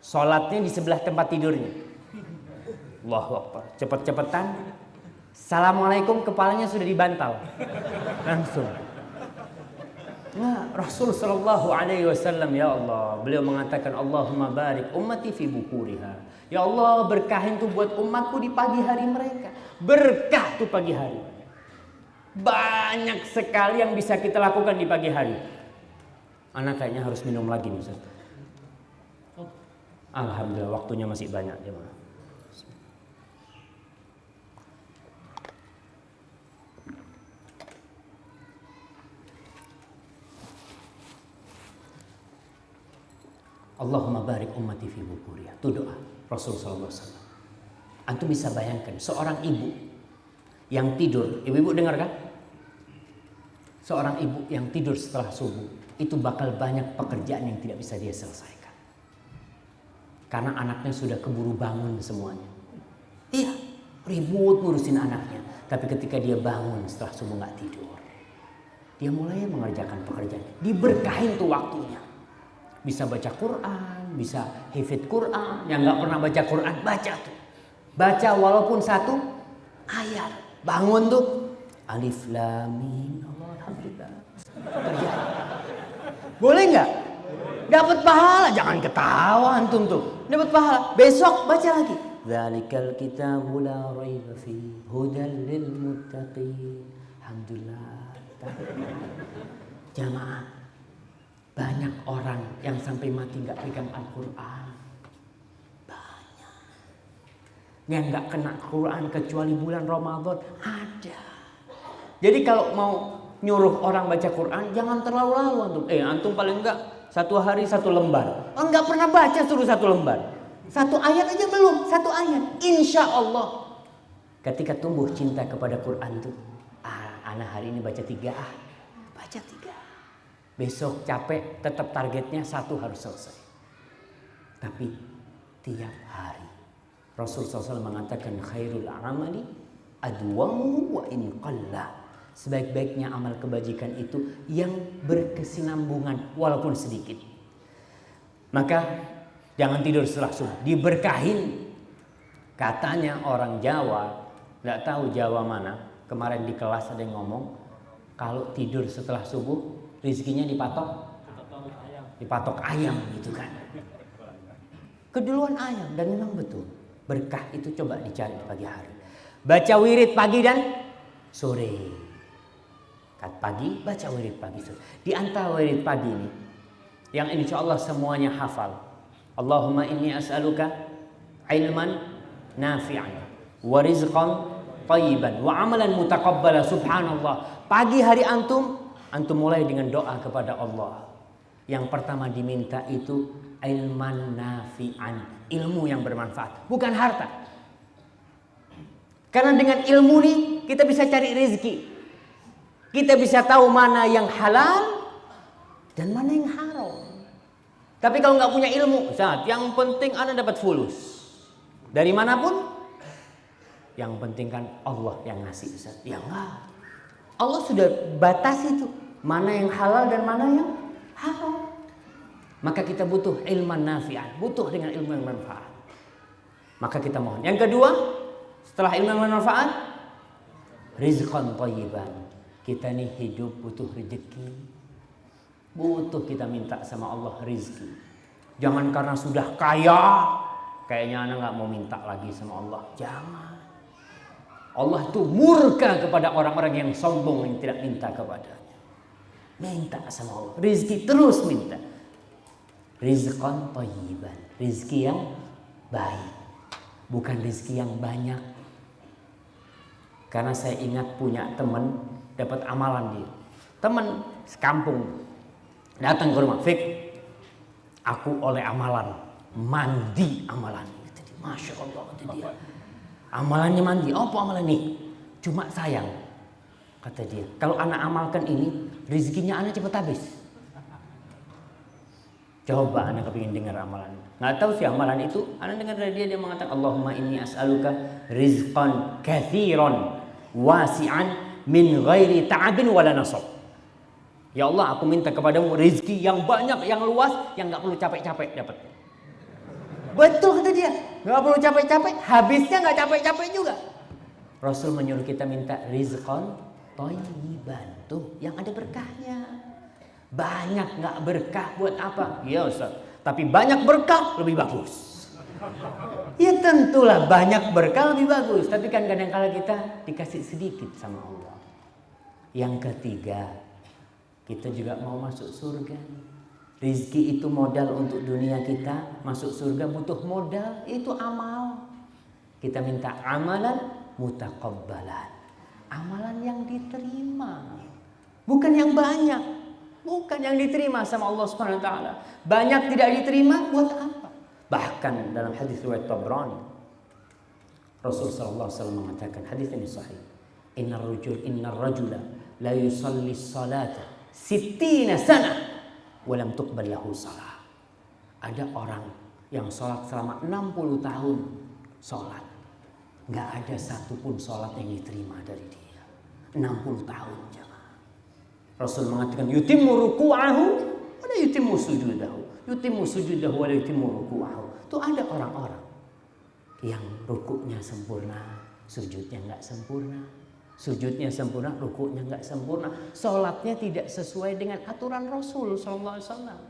sholatnya di sebelah tempat tidurnya. Allahu Akbar. Cepet-cepetan. Assalamualaikum, kepalanya sudah dibantal. Langsung. Nah, Rasul sallallahu alaihi wasallam, ya Allah, beliau mengatakan Allahumma barik ummati fi bukuriha. Ya Allah, berkahin tuh buat umatku di pagi hari mereka. Berkah tuh pagi hari. Banyak sekali yang bisa kita lakukan di pagi hari. Anak kayaknya harus minum lagi nih Ustaz. Alhamdulillah waktunya masih banyak jemaah. Allahumma barik ummati fi bukuriha. Itu doa Rasul sallallahu alaihi wasallam. Antum bisa bayangkan seorang ibu yang tidur, ibu-ibu dengar kan? Seorang ibu yang tidur setelah subuh itu bakal banyak pekerjaan yang tidak bisa dia selesaikan. Karena anaknya sudah keburu bangun semuanya. Iya, ribut ngurusin anaknya. Tapi ketika dia bangun setelah subuh nggak tidur, dia mulai mengerjakan pekerjaan. Diberkahin tuh waktunya. Bisa baca Quran, bisa hafid Quran. Yang nggak pernah baca Quran, baca tuh. Baca walaupun 1 ayat. Bangun tuh, Alif Lam Mim. Allah, alhamdulillah. Terjadi. Boleh nggak? Dapat pahala, jangan ketawa antum tuh. Dapat pahala. Besok baca lagi. Dzalikal kitabu la raiba fihi hudal lil muttaqin. Alhamdulillah. Jamaah, banyak orang yang sampai mati nggak pegang Al-Quran. Banyak. Yang nggak kena Quran kecuali bulan Ramadan ada. Jadi kalau mau nyuruh orang baca Quran, jangan terlalu lalu antum. Antum paling enggak satu hari satu lembar. Enggak pernah baca suruh satu lembar. Satu ayat aja belum, satu ayat. Insya Allah. Ketika tumbuh cinta kepada Quran tuh, anak hari ini baca 3 baca 3. Besok capek, tetap targetnya 1 harus selesai. Tapi tiap hari Rasul SAW mengatakan khairul amali adwamuhu wa in qalla. Sebaik-baiknya amal kebajikan itu yang berkesinambungan walaupun sedikit. Maka jangan tidur setelah subuh, diberkahin. Katanya orang Jawa, nggak tahu Jawa mana, kemarin di kelas ada yang ngomong, kalau tidur setelah subuh rezekinya dipatok ayam gitu kan. Keduluan ayam, dan memang betul. Berkah itu coba dicari pagi hari. Baca wirid pagi dan sore. Pagi baca wirid pagi sore. Di antara wirid pagi ini yang insya Allah semuanya hafal. Allahumma inni as'aluka ilman nafi'an wa rizqan thayyiban wa amalan mutaqabbala. Subhanallah. Pagi hari antum mulai dengan doa kepada Allah. Yang pertama diminta itu ilman nafi'an, ilmu yang bermanfaat, bukan harta. Karena dengan ilmu nih kita bisa cari rezeki. Kita bisa tahu mana yang halal dan mana yang haram. Tapi kalau nggak punya ilmu, Ustaz, yang penting Anda dapat fulus dari manapun. Yang penting kan Allah yang ngasih, Ustaz. Ya enggak. Allah sudah batasi itu mana yang halal dan mana yang haram. Maka kita butuh ilman nafi'an, butuh dengan ilmu yang bermanfaat. Maka kita mohon. Yang kedua, setelah ilmu yang bermanfaat, rizqan thayyiban. Kita nih hidup butuh rezeki. Butuh kita minta sama Allah rezeki. Jangan karena sudah kaya, kayaknya anak nggak mau minta lagi sama Allah. Jangan. Allah tuh murka kepada orang-orang yang sombong yang tidak minta kepadanya. Minta sama Allah. Rezeki terus minta. Rizqan thayyiban. Rezeki yang baik. Bukan rezeki yang banyak. Karena saya ingat punya teman dapat amalan dia. Teman sekampung datang ke rumah, Fik, aku oleh amalan, mandi amalan. Masya Allah, kata dia. Amalannya mandi. Apa amalan ini? Cuma sayang, kata dia, kalau anak amalkan ini, rezekinya anak cepat habis. Coba anak kepingin dengar amalan. Nggak tahu sih amalan itu. Anak dengar dari dia mengatakan, Allahumma inni as'aluka rizqan kathiran wasi'an min ghairi ta'abin wala nasab. Ya Allah, aku minta kepadamu rezeki yang banyak, yang luas, yang nggak perlu capek-capek dapat. Betul kata dia, nggak perlu capek-capek, habisnya nggak capek-capek juga. Rasul menyuruh kita minta rizqan thayyiban, tuh yang ada berkahnya. Banyak nggak berkah buat apa? Ya Ustaz, tapi banyak berkah lebih bagus. Ya tentulah banyak berkah lebih bagus, tapi kan kadang-kala kita dikasih sedikit sama Allah. Yang ketiga, kita juga mau masuk surga. Rizki itu modal untuk dunia kita. Masuk surga butuh modal, itu amal. Kita minta amalan mutaqabbalan, amalan yang diterima, bukan yang banyak, bukan yang diterima sama Allah Subhanahu wa taala. Banyak tidak diterima buat apa? Bahkan dalam hadis riwayat Tabrani, Rasul sallallahu alaihi wasallam mengatakan, hadis ini sahih, innar rajula la yusalli salata 60 sana wa lam tuqbal lahu salah. Ada orang yang sholat selama 60 tahun sholat, nggak ada satupun sholat yang diterima dari dia. 60 tahun jemaah. Rasul mengatakan yutimmu ruku'ahu wa la yutimmu sujudahu, yutimmu sujudahu wa la yutimmu ruku'ahu. Tuh ada orang-orang yang rukuknya sempurna, sujudnya nggak sempurna, Sujudnya sempurna, rukuknya nggak sempurna, sholatnya tidak sesuai dengan aturan Rasul Sallallahu Alaihi Wasallam.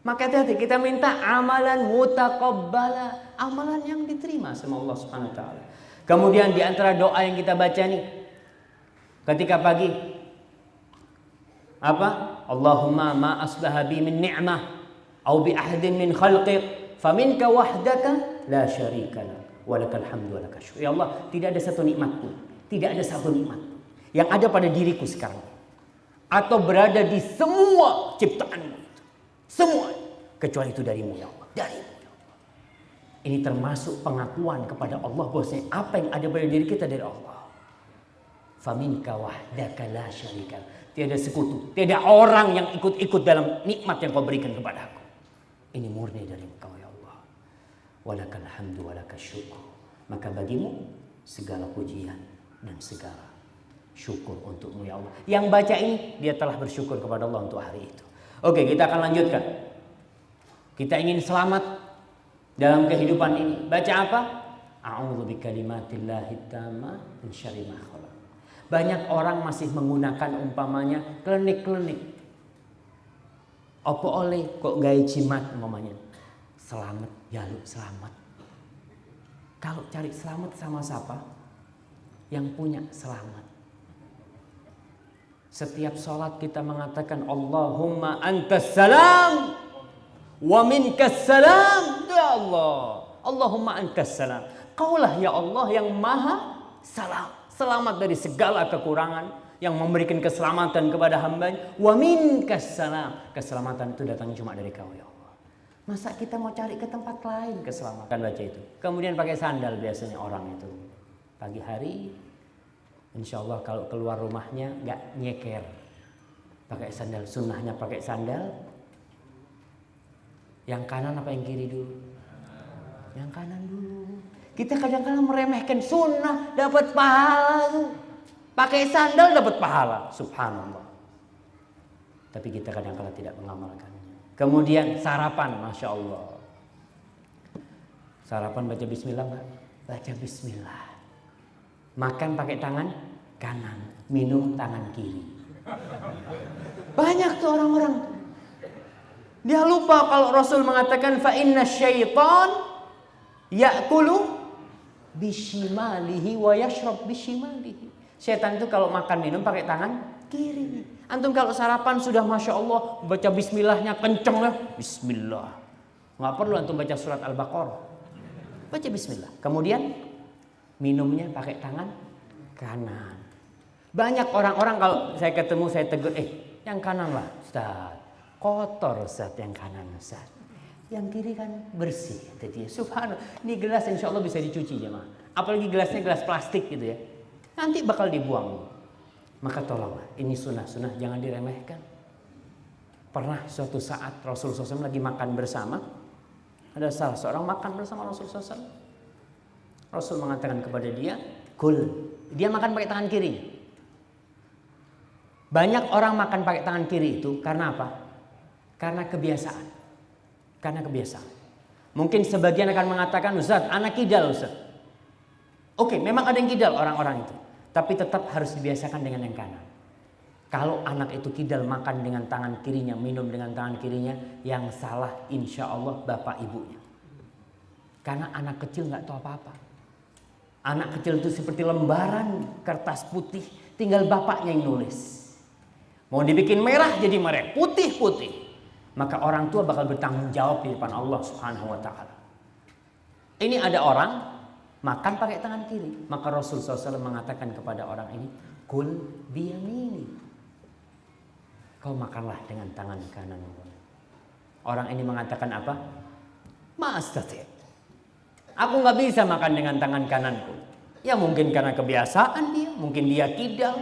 Maka hati-hati, kita minta amalan mutaqabbala, amalan yang diterima sama Allah Subhanahu Wa Taala. Kemudian di antara doa yang kita baca nih, ketika pagi, apa? Allahumma ma asbaha bi min ni'mah, au bi ahadin min khalqik, faminka wahdaka la syarika lak, walakal hamdu walakal syukur. Ya Allah, tidak ada satu nikmat pun, tidak ada satu nikmat yang ada pada diriku sekarang atau berada di semua ciptaanmu itu, semua kecuali itu darimu ya Allah, darimu ya Allah. Ini termasuk pengakuan kepada Allah bahwasanya apa yang ada pada diri kita dari Allah. Faminka wahdaka la syarika, tiada sekutu, tiada orang yang ikut-ikut dalam nikmat yang kau berikan kepada aku. Ini murni dari Engkau ya Allah. Walakal hamdu walakal syukur. Maka bagimu segala pujian dan segala syukur untukmu ya Allah. Yang baca ini dia telah bersyukur kepada Allah untuk hari itu. Oke, kita akan lanjutkan. Kita ingin selamat dalam kehidupan ini. Baca apa? A'udzu bikalimatillahi tammah min syarri ma khalaq. Banyak orang masih menggunakan umpamanya klenik-klenik. Apa oleh kok gaya jimat umpamanya. Selamat, jaluk selamat. Kalau cari selamat sama siapa? Yang punya selamat. Setiap sholat kita mengatakan Allahumma antas salam wa minkas salam. Ya Allah, Allahumma antas salam. Kaulah ya Allah yang maha salam, selamat dari segala kekurangan, yang memberikan keselamatan kepada hamba-Nya. Wa minkas salam, keselamatan itu datang cuma dari Kau ya Allah. Masa kita mau cari ke tempat lain keselamatan? Baca itu. Kemudian pakai sandal biasanya orang itu. Pagi hari insya Allah kalau keluar rumahnya nggak nyeker, pakai sandal. Sunnahnya pakai sandal. Yang kanan apa yang kiri dulu? Yang kanan dulu. Kita kadang-kadang meremehkan sunnah, dapat pahala tuh. Pakai sandal dapat pahala, subhanallah. Tapi kita kadang-kadang tidak mengamalkannya. Kemudian sarapan, masya Allah. Sarapan baca bismillah nggak? Baca bismillah. Makan pakai tangan kanan, minum tangan kiri. Banyak tuh orang-orang. Dia lupa kalau Rasul mengatakan fa inna syaitan ya'kulu bishimalihi wa yashrab bishimalihi. Setan itu kalau makan minum pakai tangan kiri. Antum kalau sarapan sudah masya Allah baca bismillahnya kenceng lah. Bismillah. Nggak perlu antum baca surat Al-Baqarah. Baca bismillah. Kemudian minumnya pakai tangan kanan. Banyak orang-orang kalau saya ketemu saya tegur, yang kanan lah Ustaz. Kotor Ustaz yang kanan Ustaz. Yang kiri kan bersih. Jadi subhanallah. Ini gelas insya Allah bisa dicuci jemaah. Apalagi gelasnya gelas plastik gitu ya. Nanti bakal dibuang. Maka tolonglah, ini sunnah-sunnah jangan diremehkan. Pernah suatu saat Rasulullah SAW lagi makan bersama. Ada salah seorang makan bersama Rasulullah SAW. Rasul mengatakan kepada dia, kul. Dia makan pakai tangan kiri. Banyak orang makan pakai tangan kiri itu karena apa? Karena kebiasaan. Karena kebiasaan. Mungkin sebagian akan mengatakan, Ustaz, anak kidal Ustaz. Oke, memang ada yang kidal orang-orang itu. Tapi tetap harus dibiasakan dengan yang kanan. Kalau anak itu kidal makan dengan tangan kirinya, minum dengan tangan kirinya, yang salah insya Allah bapak ibunya. Karena anak kecil nggak tahu apa-apa. Anak kecil itu seperti lembaran kertas putih, tinggal bapaknya yang nulis. Mau dibikin merah jadi merah, putih-putih. Maka orang tua bakal bertanggung jawab di depan Allah Subhanahu wa Ta'ala. Ini ada orang makan pakai tangan kiri. Maka Rasulullah SAW mengatakan kepada orang ini, kul biyamini. Kau makanlah dengan tangan kanan. Orang ini mengatakan apa? Ma'astati. Aku nggak bisa makan dengan tangan kananku. Ya mungkin karena kebiasaan dia, mungkin dia kidal,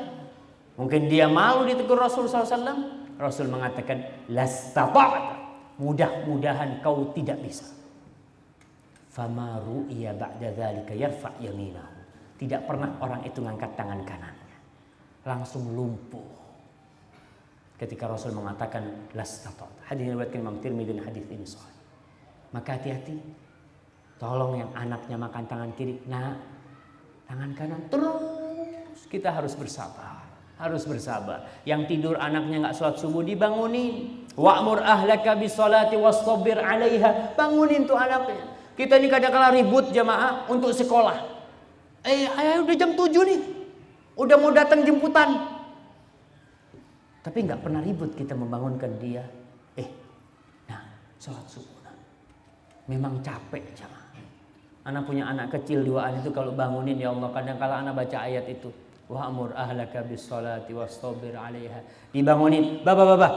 mungkin dia malu ditegur Rasulullah SAW. Rasul mengatakan, lastata'ta. Mudah-mudahan kau tidak bisa. Fama ru'iya ba'da dzalika yarfa' yaminahu. Tidak pernah orang itu ngangkat tangan kanannya. Langsung lumpuh. Ketika Rasul mengatakan lastata'ta. Hadis diriwayatkan Imam Tirmidzi dan hadis ini sahih. Maka hati-hati. Tolong yang anaknya makan tangan kiri, nah tangan kanan terus kita harus bersabar. Harus bersabar. Yang tidur anaknya nggak sholat subuh dibangunin. Wa'mur ahlaka bisolati wastabir 'alaiha. Bangunin tuh anaknya. Kita ini kadang-kala ribut jamaah untuk sekolah. Ayah udah jam 7 nih. Udah mau datang jemputan. Tapi nggak pernah ribut kita membangunkan dia. Sholat subuh. Memang capek jamaah. Anak punya anak kecil 2an itu kalau bangunin ya Allah kadang-kala anak baca ayat itu. Wa'mur ahlaka bis-sholati wastabir 'alaiha. Dibangunin, baba.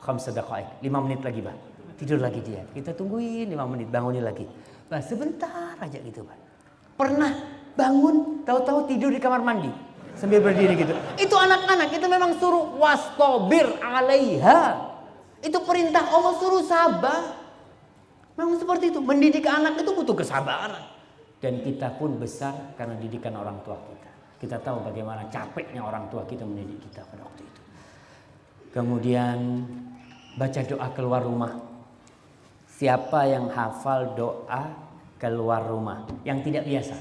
5 daqaik, 5 menit lagi, Bah. Tidur lagi dia. Kita tungguin 5 menit, bangunin lagi. Bah, sebentar aja gitu, Bah. Pernah bangun, tahu-tahu tidur di kamar mandi sambil berdiri gitu. Itu anak-anak kita memang suruh wastabir 'alaiha. Itu perintah Allah, suruh sabar. Memang seperti itu. Mendidik anak itu butuh kesabaran. Dan kita pun besar karena didikan orang tua kita. Kita tahu bagaimana capeknya orang tua kita mendidik kita pada waktu itu. Kemudian baca doa keluar rumah. Siapa yang hafal doa keluar rumah? Yang tidak biasa.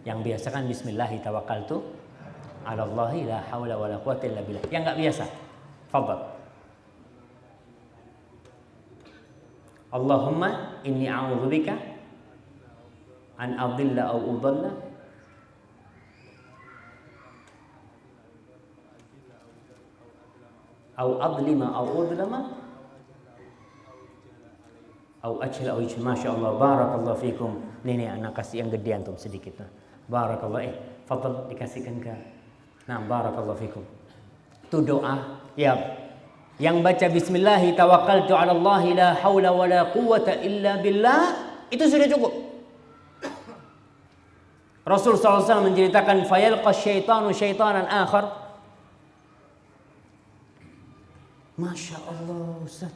Yang biasa kan bismillahi tawakkaltu 'alallahi la haula wala quwwata illa billah. Yang enggak biasa. Fadhal. Allahumma inni a'udzubika an adilla aw udalla aw adlima aw udlama aw ajla aw ijma. Masyaallah, barakallahu fikum. Ini anak kasih yang gede antum sedikit. Barakallah. Fadhal dikasihkan ke. Nah, barakallahu fikum. Itu doa ya. Yang baca bismillahi tawakkaltu 'alallahi la haula wala quwwata illa billah itu sudah cukup. Rasul SAW menceritakan fayalqa syaitanu syaitanan akhar. Masya Allah Ustaz.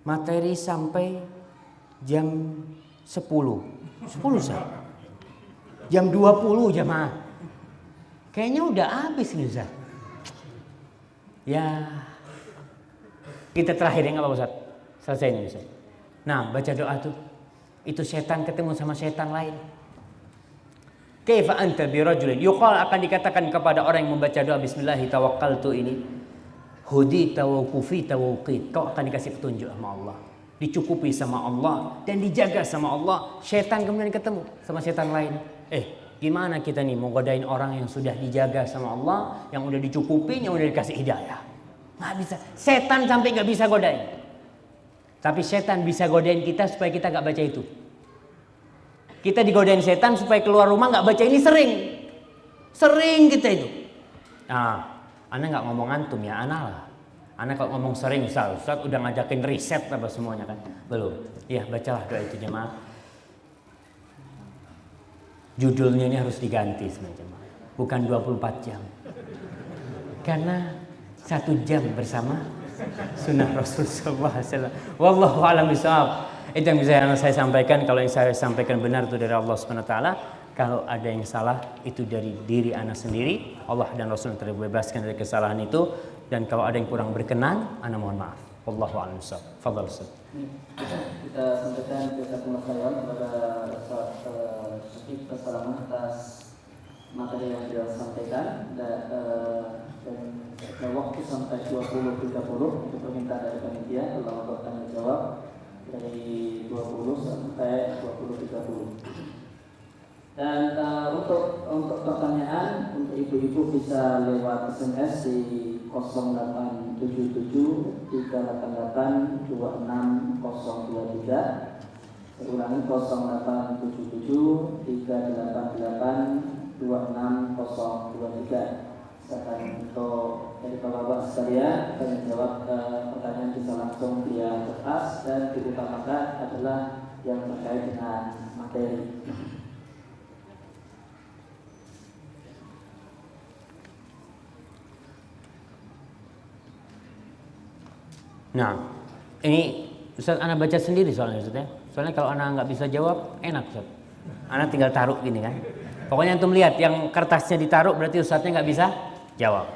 Materi sampai jam 10 Ustaz. Jam 20 jamaah. Kayaknya udah habis nih Ustaz. Ya, kita terakhir ya nggak apa-apa Ustaz. Selesai ini Ustaz. Nah, baca doa tuh. Itu setan ketemu sama setan lain. Kaifa anta bi rajulin yuqal, akan dikatakan kepada orang yang membaca doa bismillahi tawakkaltu ini, hudita wa kufita wa uqit. Kau akan dikasih petunjuk sama Allah, dicukupi sama Allah dan dijaga sama Allah. Setan kemudian ketemu sama setan lain. Gimana kita nih mau godain orang yang sudah dijaga sama Allah, yang udah dicukupi, yang udah dikasih hidayah? Nggak bisa. Setan sampai nggak bisa godain. Tapi setan bisa godain kita supaya kita nggak baca itu. Kita digodain setan supaya keluar rumah nggak baca ini sering kita itu. Nah, ana nggak ngomong antum ya, ana lah. Ana kalau ngomong sering, Ustaz udah ngajakin riset apa semuanya kan? Belum. Ya bacalah doa itu jemaah. Judulnya ini harus diganti semacam, bukan 24 jam. Karena 1 jam bersama sunnah Rasul sallallahu alaihi wasallam. Wallahu a'lam bishawab. Itu yang bisa saya sampaikan. Kalau yang saya sampaikan benar itu dari Allah Subhanahu wa taala. Kalau ada yang salah itu dari diri ana sendiri. Allah dan Rasul terbebaskan dari kesalahan itu. Dan kalau ada yang kurang berkenan, ana mohon maaf. Wallahu a'lam bishawab. Fadhal Ustaz. Kita sampaikan jazakumullah khairan kepada Ustaz Syakib Assalamualaikum atas materi yang beliau sampaikan dan waktu sampai 20.30 untuk permintaan dari panitia dalam bertanya jawab dari 20 sampai 20.30. Dan untuk pertanyaan untuk ibu-ibu bisa lewat SMS di 0877 388 26023. Ulangi 0877 388 26023. Silakan untuk dari bapak-bapak sekalian menjawab pertanyaan bisa langsung via kertas dan diutamakan adalah yang terkait dengan materi. Nah, ini Ustaz ana baca sendiri soalnya Ustaz ya. Soalnya kalau ana nggak bisa jawab enak Ustaz. Ana tinggal taruh gini kan. Pokoknya antum lihat yang kertasnya ditaruh berarti Ustaznya nggak bisa jawab.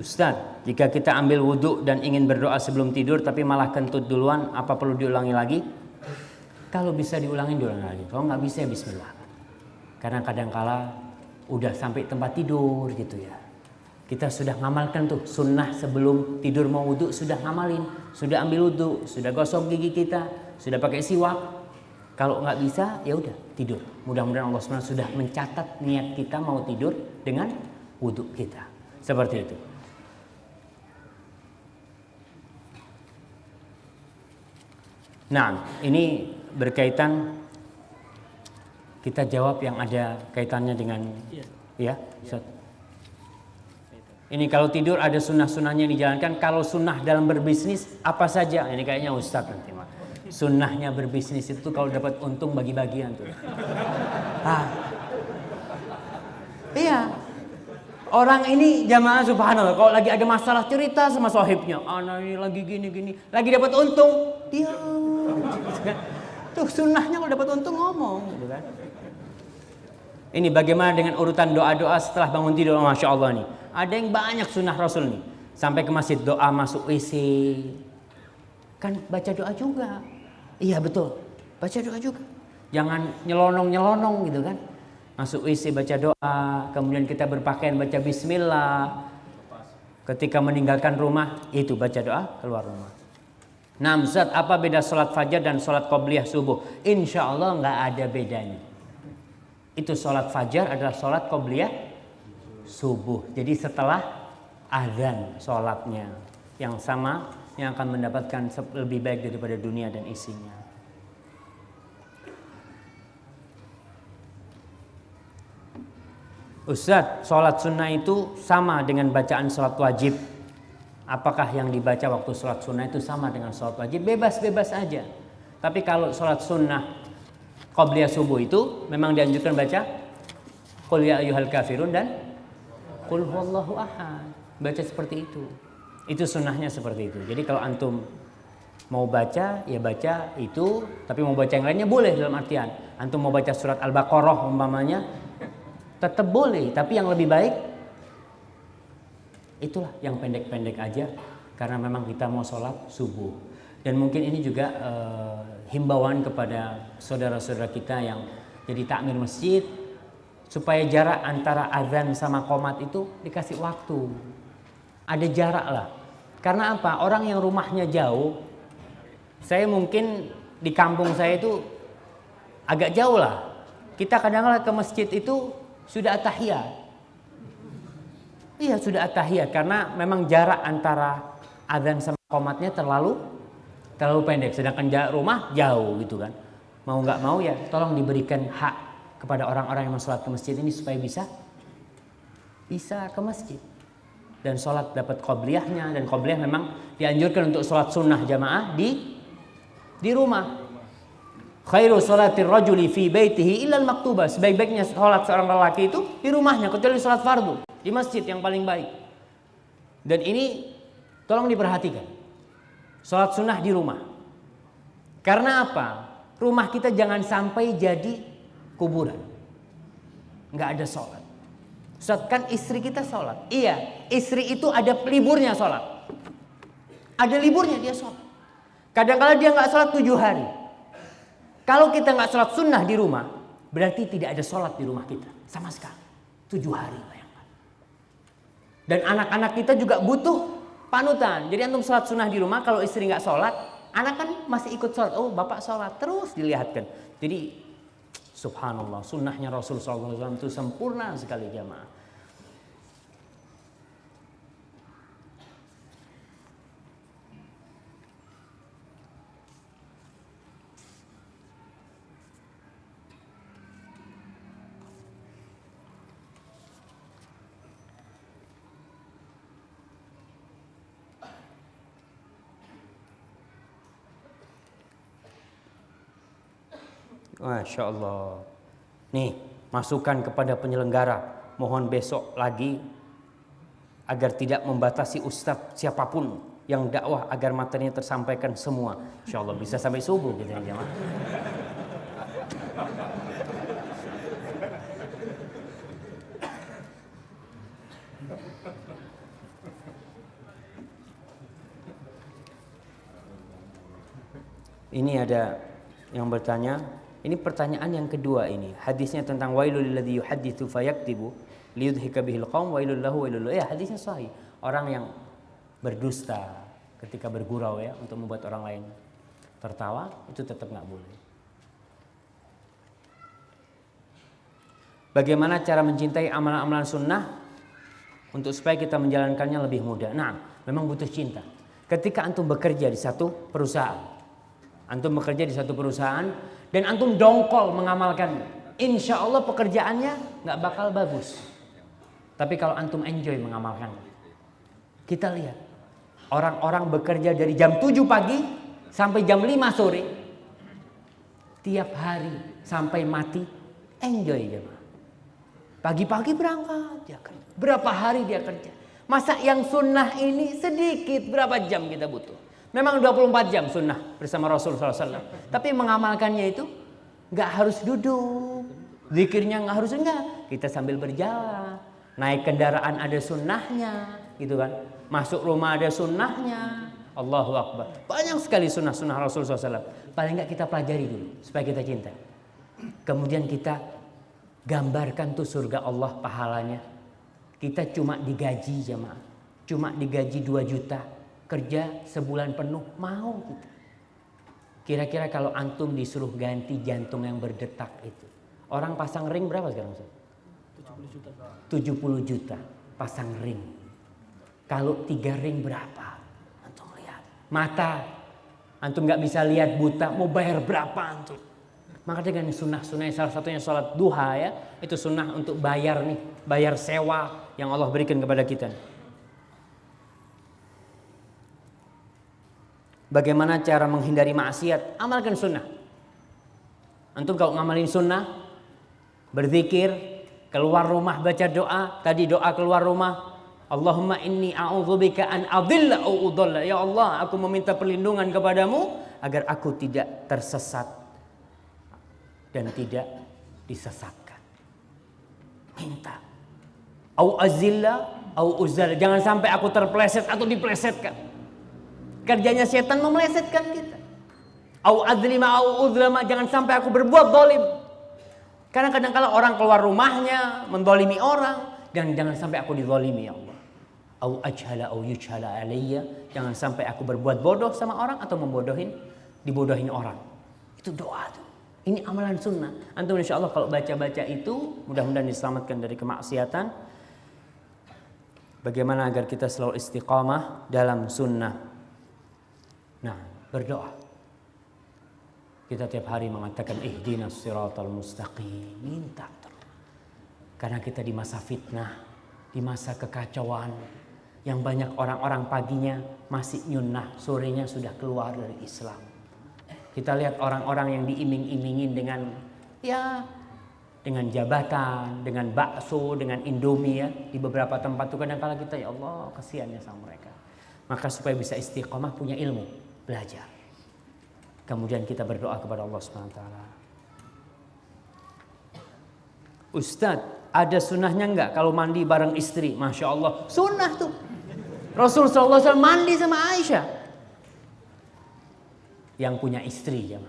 Ustaz, jika kita ambil wudhu dan ingin berdoa sebelum tidur tapi malah kentut duluan, apa perlu diulangi lagi? Kalau bisa diulangi lagi. Kalau nggak bisa ya bismillah. Karena kadangkala udah sampai tempat tidur gitu ya. Kita sudah ngamalkan tuh sunnah sebelum tidur mau wudhu, sudah ngamalin, sudah ambil wudhu, sudah gosok gigi kita, sudah pakai siwak. Kalau nggak bisa ya udah tidur. Mudah-mudahan Allah SWT sudah mencatat niat kita mau tidur dengan wudhu kita. Seperti itu. Nah, ini berkaitan, kita jawab yang ada kaitannya dengan ya, Ustaz. Ini kalau tidur ada sunnah-sunnahnya dijalankan. Kalau sunnah dalam berbisnis apa saja? Ini kayaknya Ustaz nanti mah. Sunnahnya berbisnis itu kalau dapat untung bagi-bagian tuh. Iya. Orang ini jamaah subhanallah kalau lagi ada masalah cerita sama sahibnya. Anak ini lagi gini-gini, lagi dapat untung, dia. Tuh sunnahnya kalau dapat untung ngomong, gitu kan. Ini bagaimana dengan urutan doa-doa setelah bangun tidur? Masya Allah nih. Ada yang banyak sunnah Rasul nih. Sampai ke masjid doa masuk WC. Kan baca doa juga. Iya betul. Baca doa juga. Jangan nyelonong-nyelonong gitu kan. Masuk WC baca doa. Kemudian kita berpakaian baca bismillah. Ketika meninggalkan rumah itu baca doa keluar rumah. Nah Ustaz, apa beda sholat fajar dan sholat qobliyah subuh? Insya Allah nggak ada bedanya. Itu sholat fajar adalah sholat qobliyah subuh. Jadi setelah azan sholatnya yang sama, yang akan mendapatkan lebih baik daripada dunia dan isinya. Ustaz, sholat sunnah itu sama dengan bacaan sholat wajib. Apakah yang dibaca waktu sholat sunnah itu sama dengan sholat wajib? Bebas-bebas aja. Tapi kalau sholat sunnah qobliyah subuh itu memang dianjurkan baca Qul ya ayyuhal kafirun dan Qul huwallahu ahad. Baca seperti itu. Itu sunnahnya seperti itu. Jadi kalau antum mau baca ya baca itu, tapi mau baca yang lainnya boleh dalam artian antum mau baca surat Al-Baqarah umpamanya tetap boleh, tapi yang lebih baik itulah yang pendek-pendek aja karena memang kita mau sholat subuh. Dan mungkin ini juga himbauan kepada saudara-saudara kita yang jadi takmir masjid supaya jarak antara azan sama qomat itu dikasih waktu. Ada jarak lah. Karena apa? Orang yang rumahnya jauh, saya mungkin di kampung saya itu agak jauh lah. Kita kadang-kadang ke masjid itu sudah at-tahiyat. Iya sudah at-tahiyat karena memang jarak antara azan sama qomatnya terlalu pendek. Sedangkan jarak rumah jauh gitu kan. Mau nggak mau ya tolong diberikan hak kepada orang-orang yang mau sholat ke masjid ini supaya bisa ke masjid dan sholat dapat qobliyahnya. Dan qobliyah memang dianjurkan untuk sholat sunnah jamaah di rumah. Khairu sholatir rajuli fi baitihi illal maktubah. Sebaik-baiknya sholat seorang lelaki itu di rumahnya kecuali sholat fardu di masjid yang paling baik. Dan ini tolong diperhatikan. Sholat sunnah di rumah. Karena apa? Rumah kita jangan sampai jadi kuburan. Nggak ada sholat. Ustaz, kan istri kita sholat. Iya, istri itu ada liburnya sholat. Ada liburnya dia sholat. Kadang-kadang dia nggak sholat 7 hari. Kalau kita nggak sholat sunnah di rumah, berarti tidak ada sholat di rumah kita sama sekali. 7 hari bayangkan. Dan anak-anak kita juga butuh panutan. Jadi antum sholat sunnah di rumah, kalau istri nggak sholat, anak kan masih ikut sholat. Oh bapak sholat, terus dilihatkan. Jadi subhanallah, sunnahnya Rasul SAW itu sempurna sekali jamaah. Masya Allah. Nih, masukan kepada penyelenggara. Mohon besok lagi agar tidak membatasi ustadz siapapun yang dakwah agar materinya tersampaikan semua. Insya Allah bisa sampai subuh gitu ya jemaah. Ini ada yang bertanya, Ini pertanyaan yang kedua ini. Hadisnya tentang wailul lilladzi yuhadditsu fayaktibu liyudhika bihil qaum wailul lahu wailul. Ya, hadisnya sahih. Orang yang berdusta ketika bergurau ya untuk membuat orang lain tertawa itu tetap nggak boleh. Bagaimana cara mencintai amalan-amalan sunnah untuk supaya kita menjalankannya lebih mudah? Nah, memang butuh cinta. Ketika antum bekerja di satu perusahaan, dan antum dongkol mengamalkan, insya Allah pekerjaannya nggak bakal bagus. Tapi kalau antum enjoy mengamalkan, kita lihat orang-orang bekerja dari jam 7 pagi sampai jam 5 sore, tiap hari sampai mati, enjoy jemaah. Pagi-pagi berangkat dia kerja. Berapa hari dia kerja? Masa yang sunnah ini sedikit, berapa jam kita butuh? Memang 24 jam sunnah bersama Rasulullah SAW. Tapi mengamalkannya itu nggak harus duduk. Zikirnya nggak harus, enggak. Kita sambil berjalan. Naik kendaraan ada sunnahnya, gitu kan. Masuk rumah ada sunnahnya. Allahu Akbar. Banyak sekali sunnah-sunnah Rasulullah SAW. Paling nggak kita pelajari dulu supaya kita cinta. Kemudian kita gambarkan tuh surga Allah pahalanya. Kita cuma digaji jemaah, cuma digaji 2 juta, kerja sebulan penuh, mau kita? Kira-kira kalau antum disuruh ganti jantung yang berdetak itu, orang pasang ring berapa sekarang? 70 juta. 70 juta pasang ring. Kalau 3 ring berapa? Antum lihat. Mata, antum nggak bisa lihat, buta, mau bayar berapa antum? Maka dengan sunnah-sunnah salah satunya sholat duha ya, itu sunnah untuk bayar nih, bayar sewa yang Allah berikan kepada kita. Bagaimana cara menghindari maksiat? Amalkan sunnah. Antum kalau ngamalin sunnah, berzikir, keluar rumah baca doa, tadi doa keluar rumah, Allahumma inni a'udzubika an adilla au udalla. Ya Allah, aku meminta perlindungan kepadamu agar aku tidak tersesat dan tidak disesatkan. Minta. Au azilla au uzal. Jangan sampai aku terpleset atau diplesetkan. Kerjanya setan memelesetkan kita. Au azlima au uzlama. Jangan sampai aku berbuat zalim. Karena kadang-kala orang keluar rumahnya mendolimi orang, dan jangan sampai aku dizalimi ya Allah. Au ajhala au yujhala alayya. Jangan sampai aku berbuat bodoh sama orang atau dibodohin orang. Itu doa tuh. Ini amalan sunnah. Antum insya Allah kalau baca-baca itu mudah-mudahan diselamatkan dari kemaksiatan. Bagaimana agar kita selalu istiqamah dalam sunnah? Nah, berdoa. Kita tiap hari mengatakan ihdinas siratal mustaqim. Minta terus. Karena kita di masa fitnah, di masa kekacauan, yang banyak orang-orang paginya masih nyunnah, sorenya sudah keluar dari Islam. Kita lihat orang-orang yang diiming-imingin dengan jabatan, dengan bakso, dengan Indomie ya, di beberapa tempat itu kadang-kala kita ya Allah kasihannya sama mereka. Maka supaya bisa istiqomah punya ilmu, belajar. Kemudian kita berdoa kepada Allah Subhanahu wa taala. Ustadz, ada sunnahnya enggak kalau mandi bareng istri? Masya Allah, sunnah tuh. Rasulullah SAW mandi sama Aisyah. Yang punya istri ya.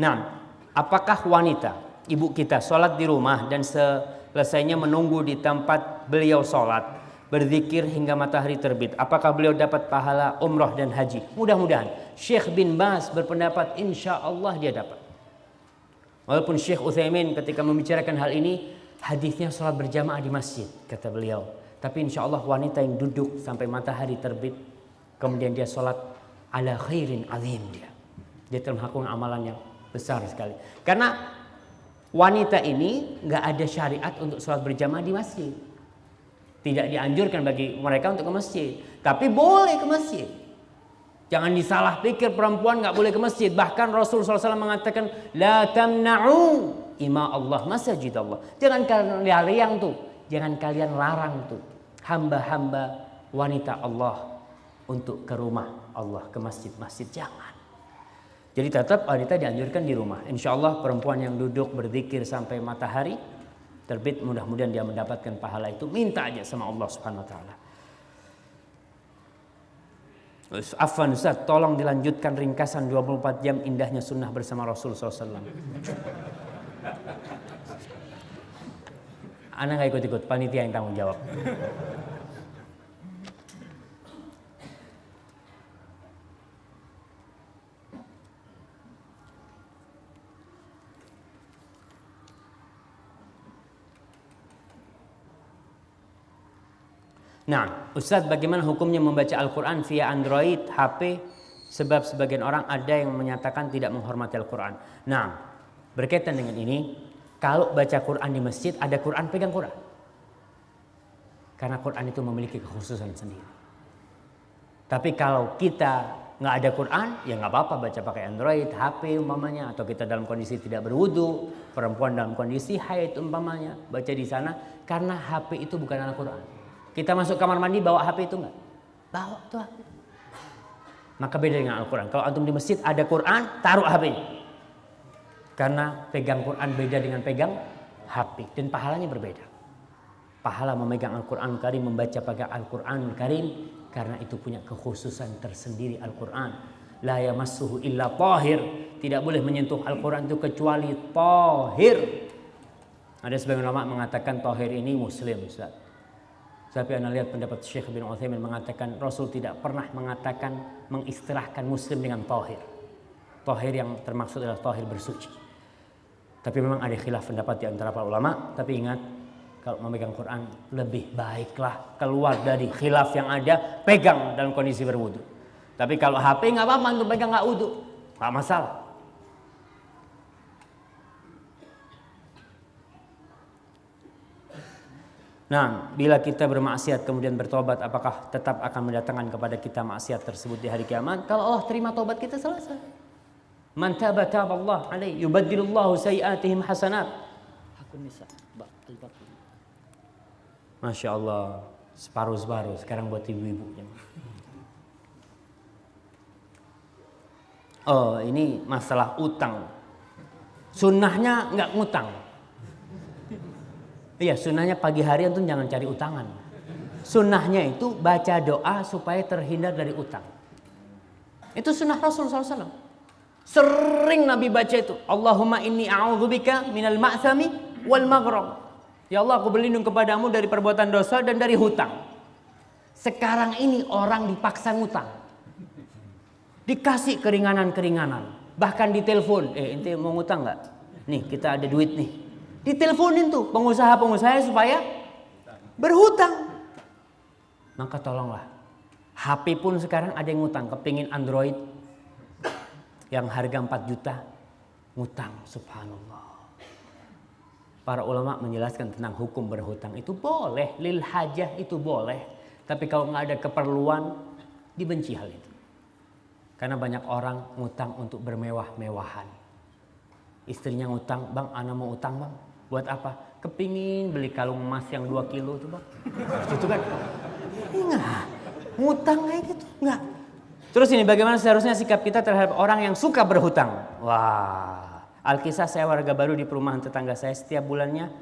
Nah, apakah wanita, ibu kita sholat di rumah dan selesainya menunggu di tempat beliau sholat, berzikir hingga matahari terbit, apakah beliau dapat pahala umrah dan haji? Mudah-mudahan. Syekh bin Baz berpendapat insya Allah dia dapat. Walaupun Syekh Utsaimin ketika membicarakan hal ini, hadisnya sholat berjamaah di masjid, kata beliau. Tapi insya Allah wanita yang duduk sampai matahari terbit, kemudian dia sholat ala khairin azim dia termasuk amalan yang besar sekali. Karena wanita ini nggak ada syariat untuk sholat berjamaah di masjid. Tidak dianjurkan bagi mereka untuk ke masjid, tapi boleh ke masjid. Jangan disalah pikir perempuan nggak boleh ke masjid. Bahkan Rasulullah SAW mengatakan, la tamna'u ima Allah masajid Allah. Jangan kalian jangan kalian larang tuh hamba-hamba wanita Allah untuk ke rumah Allah, ke masjid-masjid, jangan. Jadi tetap wanita dianjurkan di rumah. Insya Allah perempuan yang duduk berzikir sampai matahari terbit, mudah-mudahan dia mendapatkan pahala itu. Minta aja sama Allah Subhanahu Wa Taala. Afwan Ustaz, tolong dilanjutkan ringkasan 24 jam indahnya sunnah bersama Rasul SAW. Ana nggak ikut-ikut, panitia yang tanggung jawab. Nah, Ustadz, bagaimana hukumnya membaca Al-Quran via Android, HP? Sebab sebagian orang ada yang menyatakan tidak menghormati Al-Quran. Nah, berkaitan dengan ini, kalau baca Quran di masjid, ada Quran, pegang Quran. Karena Quran itu memiliki kekhususan sendiri. Tapi kalau kita nggak ada Quran, ya nggak apa-apa baca pakai Android, HP umpamanya, atau kita dalam kondisi tidak berwudu, perempuan dalam kondisi haid umpamanya, baca di sana, karena HP itu bukan Al-Quran. Kita masuk kamar mandi bawa HP itu enggak? Bawa tuh HP. Maka beda dengan Al-Quran. Kalau antum di masjid ada Quran, taruh HP-nya. Karena pegang Quran beda dengan pegang HP. Dan pahalanya berbeda. Pahala memegang Al-Quran Karim, membaca pakai Al-Quran Karim. Karena itu punya kekhususan tersendiri Al-Quran. La yamassuhu illa tahir. Tidak boleh menyentuh Al-Quran itu kecuali tahir. Ada sebagian ulama mengatakan tahir ini Muslim, Ustaz. Tapi anda lihat pendapat Syekh bin Utsaimin mengatakan Rasul tidak pernah mengatakan mengistilahkan Muslim dengan tahir. Tahir yang termaksud adalah tahir bersuci. Tapi memang ada khilaf pendapat di antara para ulama. Tapi ingat, kalau memegang Quran lebih baiklah keluar dari khilaf yang ada, pegang dalam kondisi berwudu. Tapi kalau HP nggak apa-apa, untuk pegang nggak wudu, nggak masalah. Nah, bila kita bermaksiat kemudian bertobat, apakah tetap akan mendatangkan kepada kita maksiat tersebut di hari kiamat? Kalau Allah terima tobat kita, selesai. Man taba taballah alaihi yubaddilullahu sayiatihim hasanat. Hakun nisa. Masya Allah, separuh-separuh sekarang buat ibu-ibu. Oh, ini masalah utang. Sunnahnya nggak ngutang. Iya, sunnahnya pagi hari antum jangan cari utangan. Sunnahnya itu baca doa supaya terhindar dari utang. Itu sunnah Rasul SAW. Sering Nabi baca itu. Allahumma inni a'udzubika minal ma'sami wal maghram. Ya Allah, aku berlindung kepadamu dari perbuatan dosa dan dari hutang. Sekarang ini orang dipaksa ngutang. Dikasih keringanan-keringanan. Bahkan ditelepon, ente mau ngutang nggak? Nih, kita ada duit nih. Diteleponin tuh pengusaha-pengusaha supaya berhutang. Maka tolonglah. HP pun sekarang ada yang ngutang. Kepingin Android yang harga 4 juta. Ngutang, subhanallah. Para ulama menjelaskan tentang hukum berhutang. Itu boleh, lil hajah itu boleh. Tapi kalau nggak ada keperluan, dibenci hal itu. Karena banyak orang ngutang untuk bermewah-mewahan. Istrinya ngutang, bang, ana mau utang bang. Buat apa? Kepingin beli kalung emas yang 2 kilo tuh bang. Itu kan. Enggak. Ngutang kayak gitu. Enggak. Terus ini bagaimana seharusnya sikap kita terhadap orang yang suka berhutang? Wah. Alkisah, saya warga baru di perumahan tetangga saya, setiap bulannya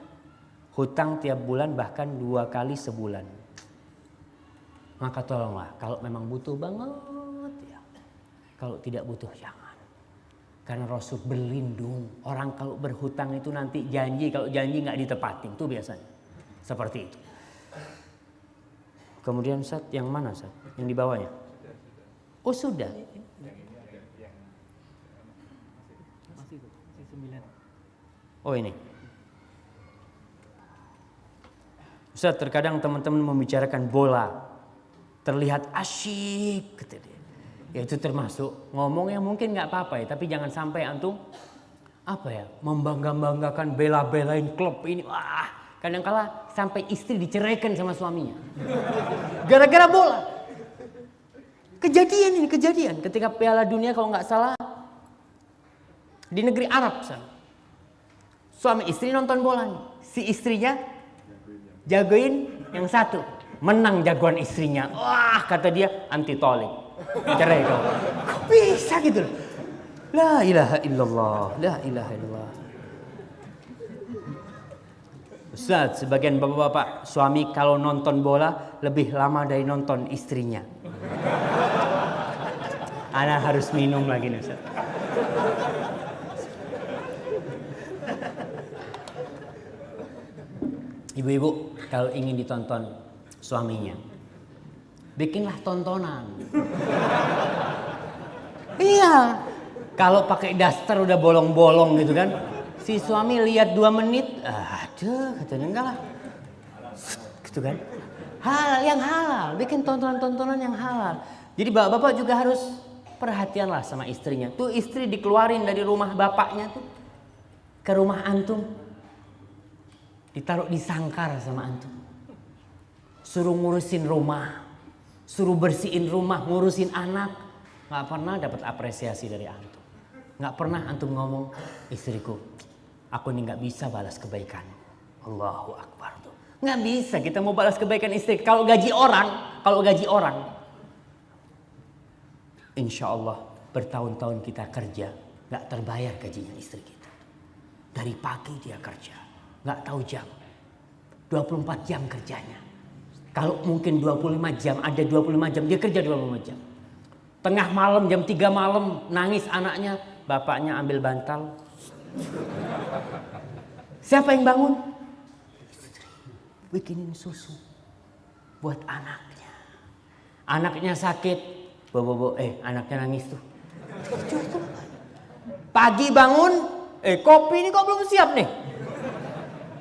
hutang tiap bulan bahkan 2 kali sebulan. Maka tolonglah kalau memang butuh banget ya. Kalau tidak butuh jangan. Karena Rasul berlindung. Orang kalau berhutang itu nanti janji. Kalau janji nggak ditepatin. Itu biasanya. Seperti itu. Kemudian Ustaz, yang mana Ustaz? Yang di bawahnya? Oh sudah. Oh ini. Ustaz, terkadang teman-teman membicarakan bola. Terlihat asyik. Kata dia. Ya itu termasuk ngomong yang mungkin nggak apa-apa ya, tapi jangan sampai antum apa ya membangga-banggakan bela-belain klub ini. Wah, kadang-kala sampai istri diceraikan sama suaminya gara-gara bola. Kejadian ini ketika Piala Dunia kalau nggak salah di negeri Arab sana. Suami istri nonton bola nih, si istrinya jagoin yang satu, menang jagoan istrinya. Wah, kata dia anti tolik. Cerai kau. Bisa gitu. La ilaha illallah. La ilaha illallah. Ustaz, sebagian bapak-bapak suami kalau nonton bola lebih lama dari nonton istrinya. Ana harus minum lagi nih Ustaz. Ibu-ibu kalau ingin ditonton suaminya, bikinlah tontonan. Iya. Kalau pakai daster udah bolong-bolong gitu kan. Si suami lihat 2 menit, aduh katanya enggak lah. Gitu kan. Halal yang halal, bikin tontonan-tontonan yang halal. Jadi bapak-bapak juga harus perhatianlah sama istrinya. Tuh istri dikeluarin dari rumah bapaknya tuh ke rumah antum. Ditaruh di sangkar sama antum. Suruh ngurusin rumah, suruh bersihin rumah, ngurusin anak. Gak pernah dapat apresiasi dari antum. Gak pernah antum ngomong, istriku, aku ini gak bisa balas kebaikan. Allahu Akbar tuh. Gak bisa kita mau balas kebaikan istri. Kalau gaji orang, insya Allah bertahun-tahun kita kerja, gak terbayar gajinya istri kita. Dari pagi dia kerja, gak tahu jam. 24 jam kerjanya. Kalau mungkin 25 jam, ada 25 jam, dia kerja 25 jam. Tengah malam, jam 3 malam, nangis anaknya, bapaknya ambil bantal. Siapa yang bangun? Istri. Bikinin susu buat anaknya. Anaknya sakit, anaknya nangis tuh. Pagi bangun, kopi ini kok belum siap nih.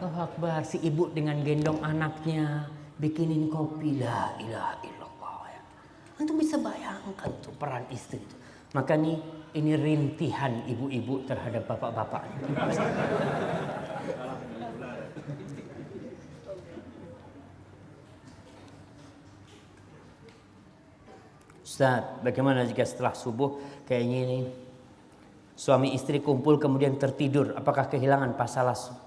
Allahu Akbar, si ibu dengan gendong anaknya, bikinin kopi. La ilaha illallah. Antum bisa bayangkan tuh peran istri itu. Maka nih ini rintihan ibu-ibu terhadap bapak-bapak. Ustaz, bagaimana jika setelah subuh kayaknya ini suami istri kumpul kemudian tertidur, apakah kehilangan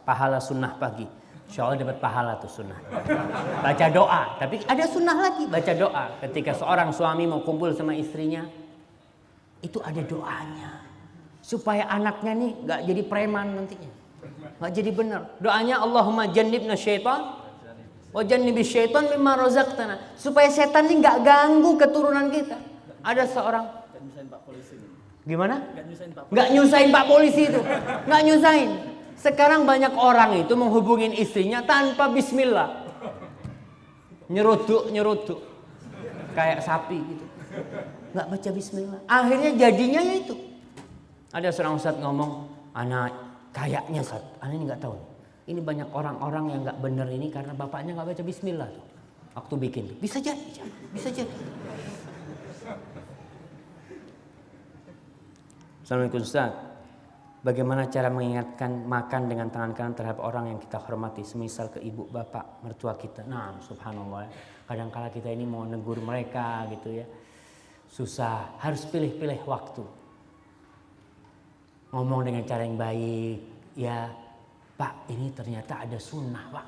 pahala sunnah pagi? Insya Allah dapat pahala tuh sunnah. Baca doa, tapi ada sunnah lagi, baca doa. Ketika seorang suami mau kumpul sama istrinya, itu ada doanya. Supaya anaknya nih gak jadi preman nantinya. Gak jadi benar. Doanya Allahumma jannibna syaitan wa jannibis syaitan mimma razaqtana. Supaya setan ini gak ganggu keturunan kita. Ada seorang, gimana? Gak nyusahin Pak Polisi itu. Gak nyusahin. Sekarang banyak orang itu menghubungin istrinya tanpa bismillah. Nyeruduk. Kayak sapi gitu. Gak baca bismillah. Akhirnya jadinya ya itu. Ada seorang ustadz ngomong, anak kayaknya Ustaz, anak ini gak tahu. Ini banyak orang-orang yang gak bener ini karena bapaknya gak baca bismillah tuh. Waktu bikin. Bisa jadi. Assalamualaikum Ustaz. Bagaimana cara mengingatkan makan dengan tangan kanan terhadap orang yang kita hormati, semisal ke ibu, bapak, mertua kita. Nah, subhanallah. Kadang-kala kita ini mau negur mereka gitu ya. Susah, harus pilih-pilih waktu. Ngomong dengan cara yang baik. Ya, Pak, ini ternyata ada sunnah, Pak.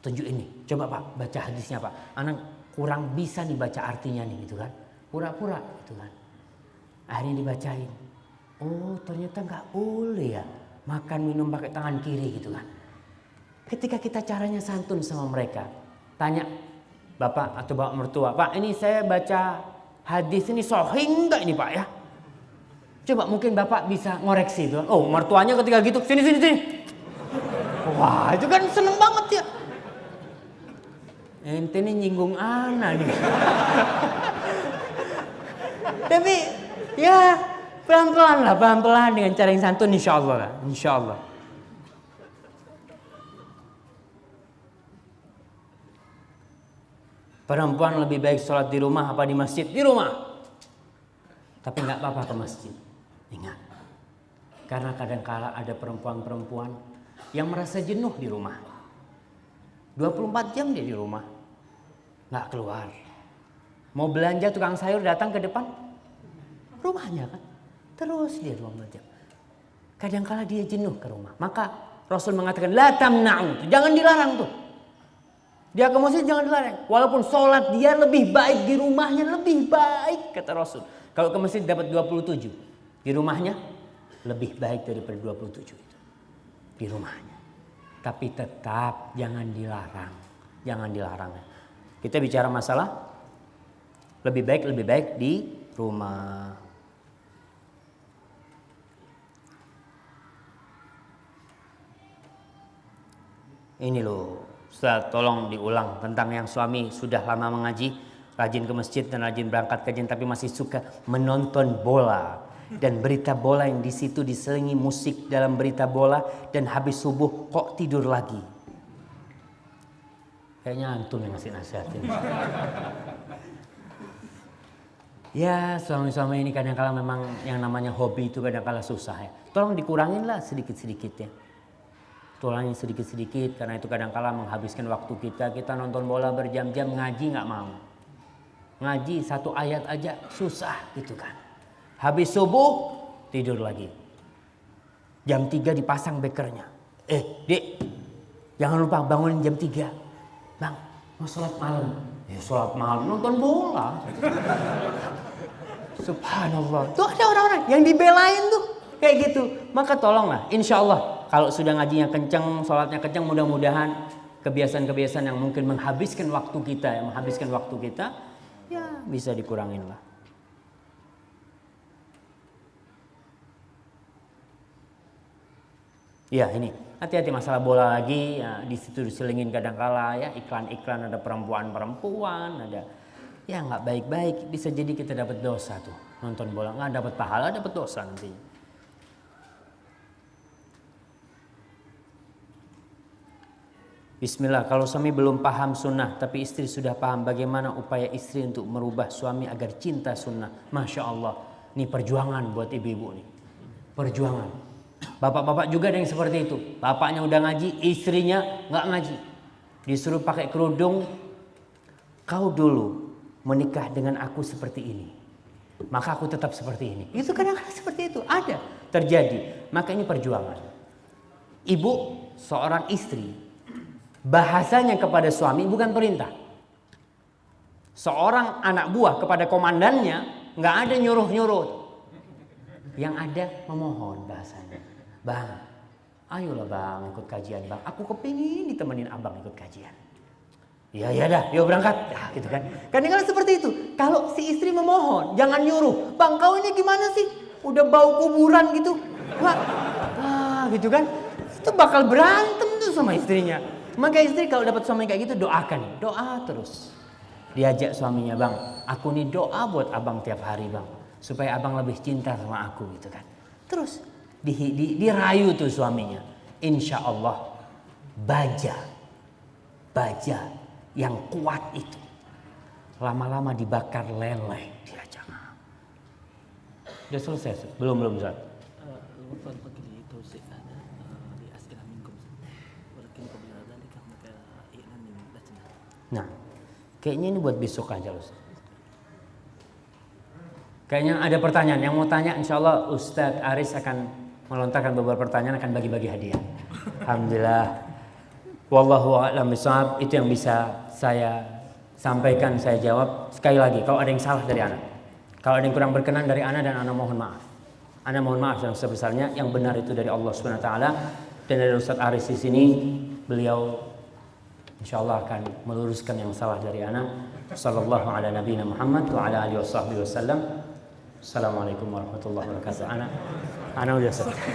Tunjuk ini. Coba Pak, baca hadisnya Pak. Anak kurang bisa dibaca artinya nih gitu kan. Pura-pura gitu kan. Akhirnya dibacain. Oh ternyata nggak boleh ya makan minum pakai tangan kiri gitu kan. Ketika kita caranya santun sama mereka, tanya bapak atau bapak mertua, Pak ini saya baca hadis ini sahih enggak ini Pak ya? Coba mungkin bapak bisa ngoreksi itu. Oh mertuanya ketika gitu sini. Wah itu kan seneng banget ya. Ente ini nyinggung ana nih. Tapi ya pelan-pelan dengan cara yang santun insya Allah. Perempuan lebih baik sholat di rumah apa di masjid? Di rumah. Tapi nggak apa-apa ke masjid. Ingat. Karena kadang-kala ada perempuan-perempuan yang merasa jenuh di rumah. 24 jam dia di rumah. Nggak keluar. Mau belanja tukang sayur datang ke depan rumahnya kan. Terus dia 24 jam. Kadang-kala dia jenuh ke rumah. Maka Rasul mengatakan la tamna'u. Jangan dilarang tuh. Dia ke masjid jangan dilarang. Walaupun sholat dia lebih baik di rumahnya. Lebih baik kata Rasul. Kalau ke masjid dapat 27. Di rumahnya lebih baik daripada 27 itu. Di rumahnya. Tapi tetap jangan dilarang. Jangan dilarang. Kita bicara masalah lebih baik di rumah. Ini loh, Ustaz, tolong diulang tentang yang suami sudah lama mengaji, rajin ke masjid dan rajin berangkat kajian, tapi masih suka menonton bola dan berita bola yang di situ diselingi musik dalam berita bola, dan habis subuh kok tidur lagi. Kayaknya antum yang ngasih nasihat ini. Ya, suami-suami ini kadang-kala memang yang namanya hobi itu kadang-kala susah ya. Tolong dikurangin lah sedikit-sedikit ya. Tulangin sedikit-sedikit, karena itu kadang-kala menghabiskan waktu kita. Kita nonton bola berjam-jam, ngaji nggak mau. Ngaji 1 ayat aja susah gitu kan. Habis subuh tidur lagi. Jam 3 dipasang bekernya. Dek, jangan lupa bangunin jam 3. Bang, mau sholat malam. Ya sholat malam nonton bola. Subhanallah. Tuh ada orang-orang yang dibelain tuh kayak gitu. Maka tolonglah, insya Allah kalau sudah ngajinya kenceng, sholatnya kenceng, mudah-mudahan kebiasaan-kebiasaan yang mungkin menghabiskan waktu kita, ya bisa dikurangin lah. Ya ini, hati-hati masalah bola lagi, ya, di situ diselingin kadang-kala ya iklan-iklan, ada perempuan-perempuan, ada ya nggak baik-baik, bisa jadi kita dapat dosa tuh nonton bola, nggak dapat pahala, dapat dosa nanti. Bismillah, kalau suami belum paham sunnah tapi istri sudah paham, bagaimana upaya istri untuk merubah suami agar cinta sunnah? Masya Allah, ini perjuangan buat ibu-ibu nih, perjuangan. Bapak-bapak juga ada yang seperti itu, bapaknya udah ngaji, istrinya nggak ngaji, disuruh pakai kerudung. Kau dulu menikah dengan aku seperti ini, maka aku tetap seperti ini. Itu kadang-kadang seperti itu, ada terjadi. Maka ini perjuangan. Ibu, seorang istri, bahasanya kepada suami bukan perintah. Seorang anak buah kepada komandannya nggak ada nyuruh-nyuruh. Yang ada memohon bahasanya. Bang, ayolah bang ikut kajian bang. Aku kepingin ditemenin abang ikut kajian. Ya dah, yuk berangkat. Ya, gitu kan. Kadang-kadang seperti itu. Kalau si istri memohon, jangan nyuruh. Bang, kau ini gimana sih? Udah bau kuburan gitu. Gitu kan. Itu bakal berantem tuh sama istrinya. Maka istri kalau dapat suami kayak gitu, doakan, doa terus. Diajak suaminya, bang, aku nih doa buat abang tiap hari bang, supaya abang lebih cinta sama aku gitu kan. Terus dirayu tuh suaminya. Insya Allah baja yang kuat itu lama-lama dibakar leleh dia jangan. Udah selesai? Belum Ustaz. Nah, kayaknya ini buat besok aja Ustaz. Kayaknya ada pertanyaan yang mau tanya, insya Allah Ustadz Aris akan melontarkan beberapa pertanyaan, akan bagi-bagi hadiah. Alhamdulillah. Wallahu a'lam bishawab. Itu yang bisa saya sampaikan, saya jawab. Sekali lagi, kalau ada yang salah dari anak, kalau ada yang kurang berkenan dari anak, dan anak mohon maaf. Anak mohon maaf yang sebesarnya. Yang benar itu dari Allah Subhanahu Wa Taala, dan dari Ustadz Aris di sini. Beliau insya Allah akan meluruskan yang salah dari anak. Sallallahu ala nabiyina Muhammad wa ala alihi washabbihi wasallam. Assalamualaikum warahmatullahi wabarakatuh. Anak udah selesai.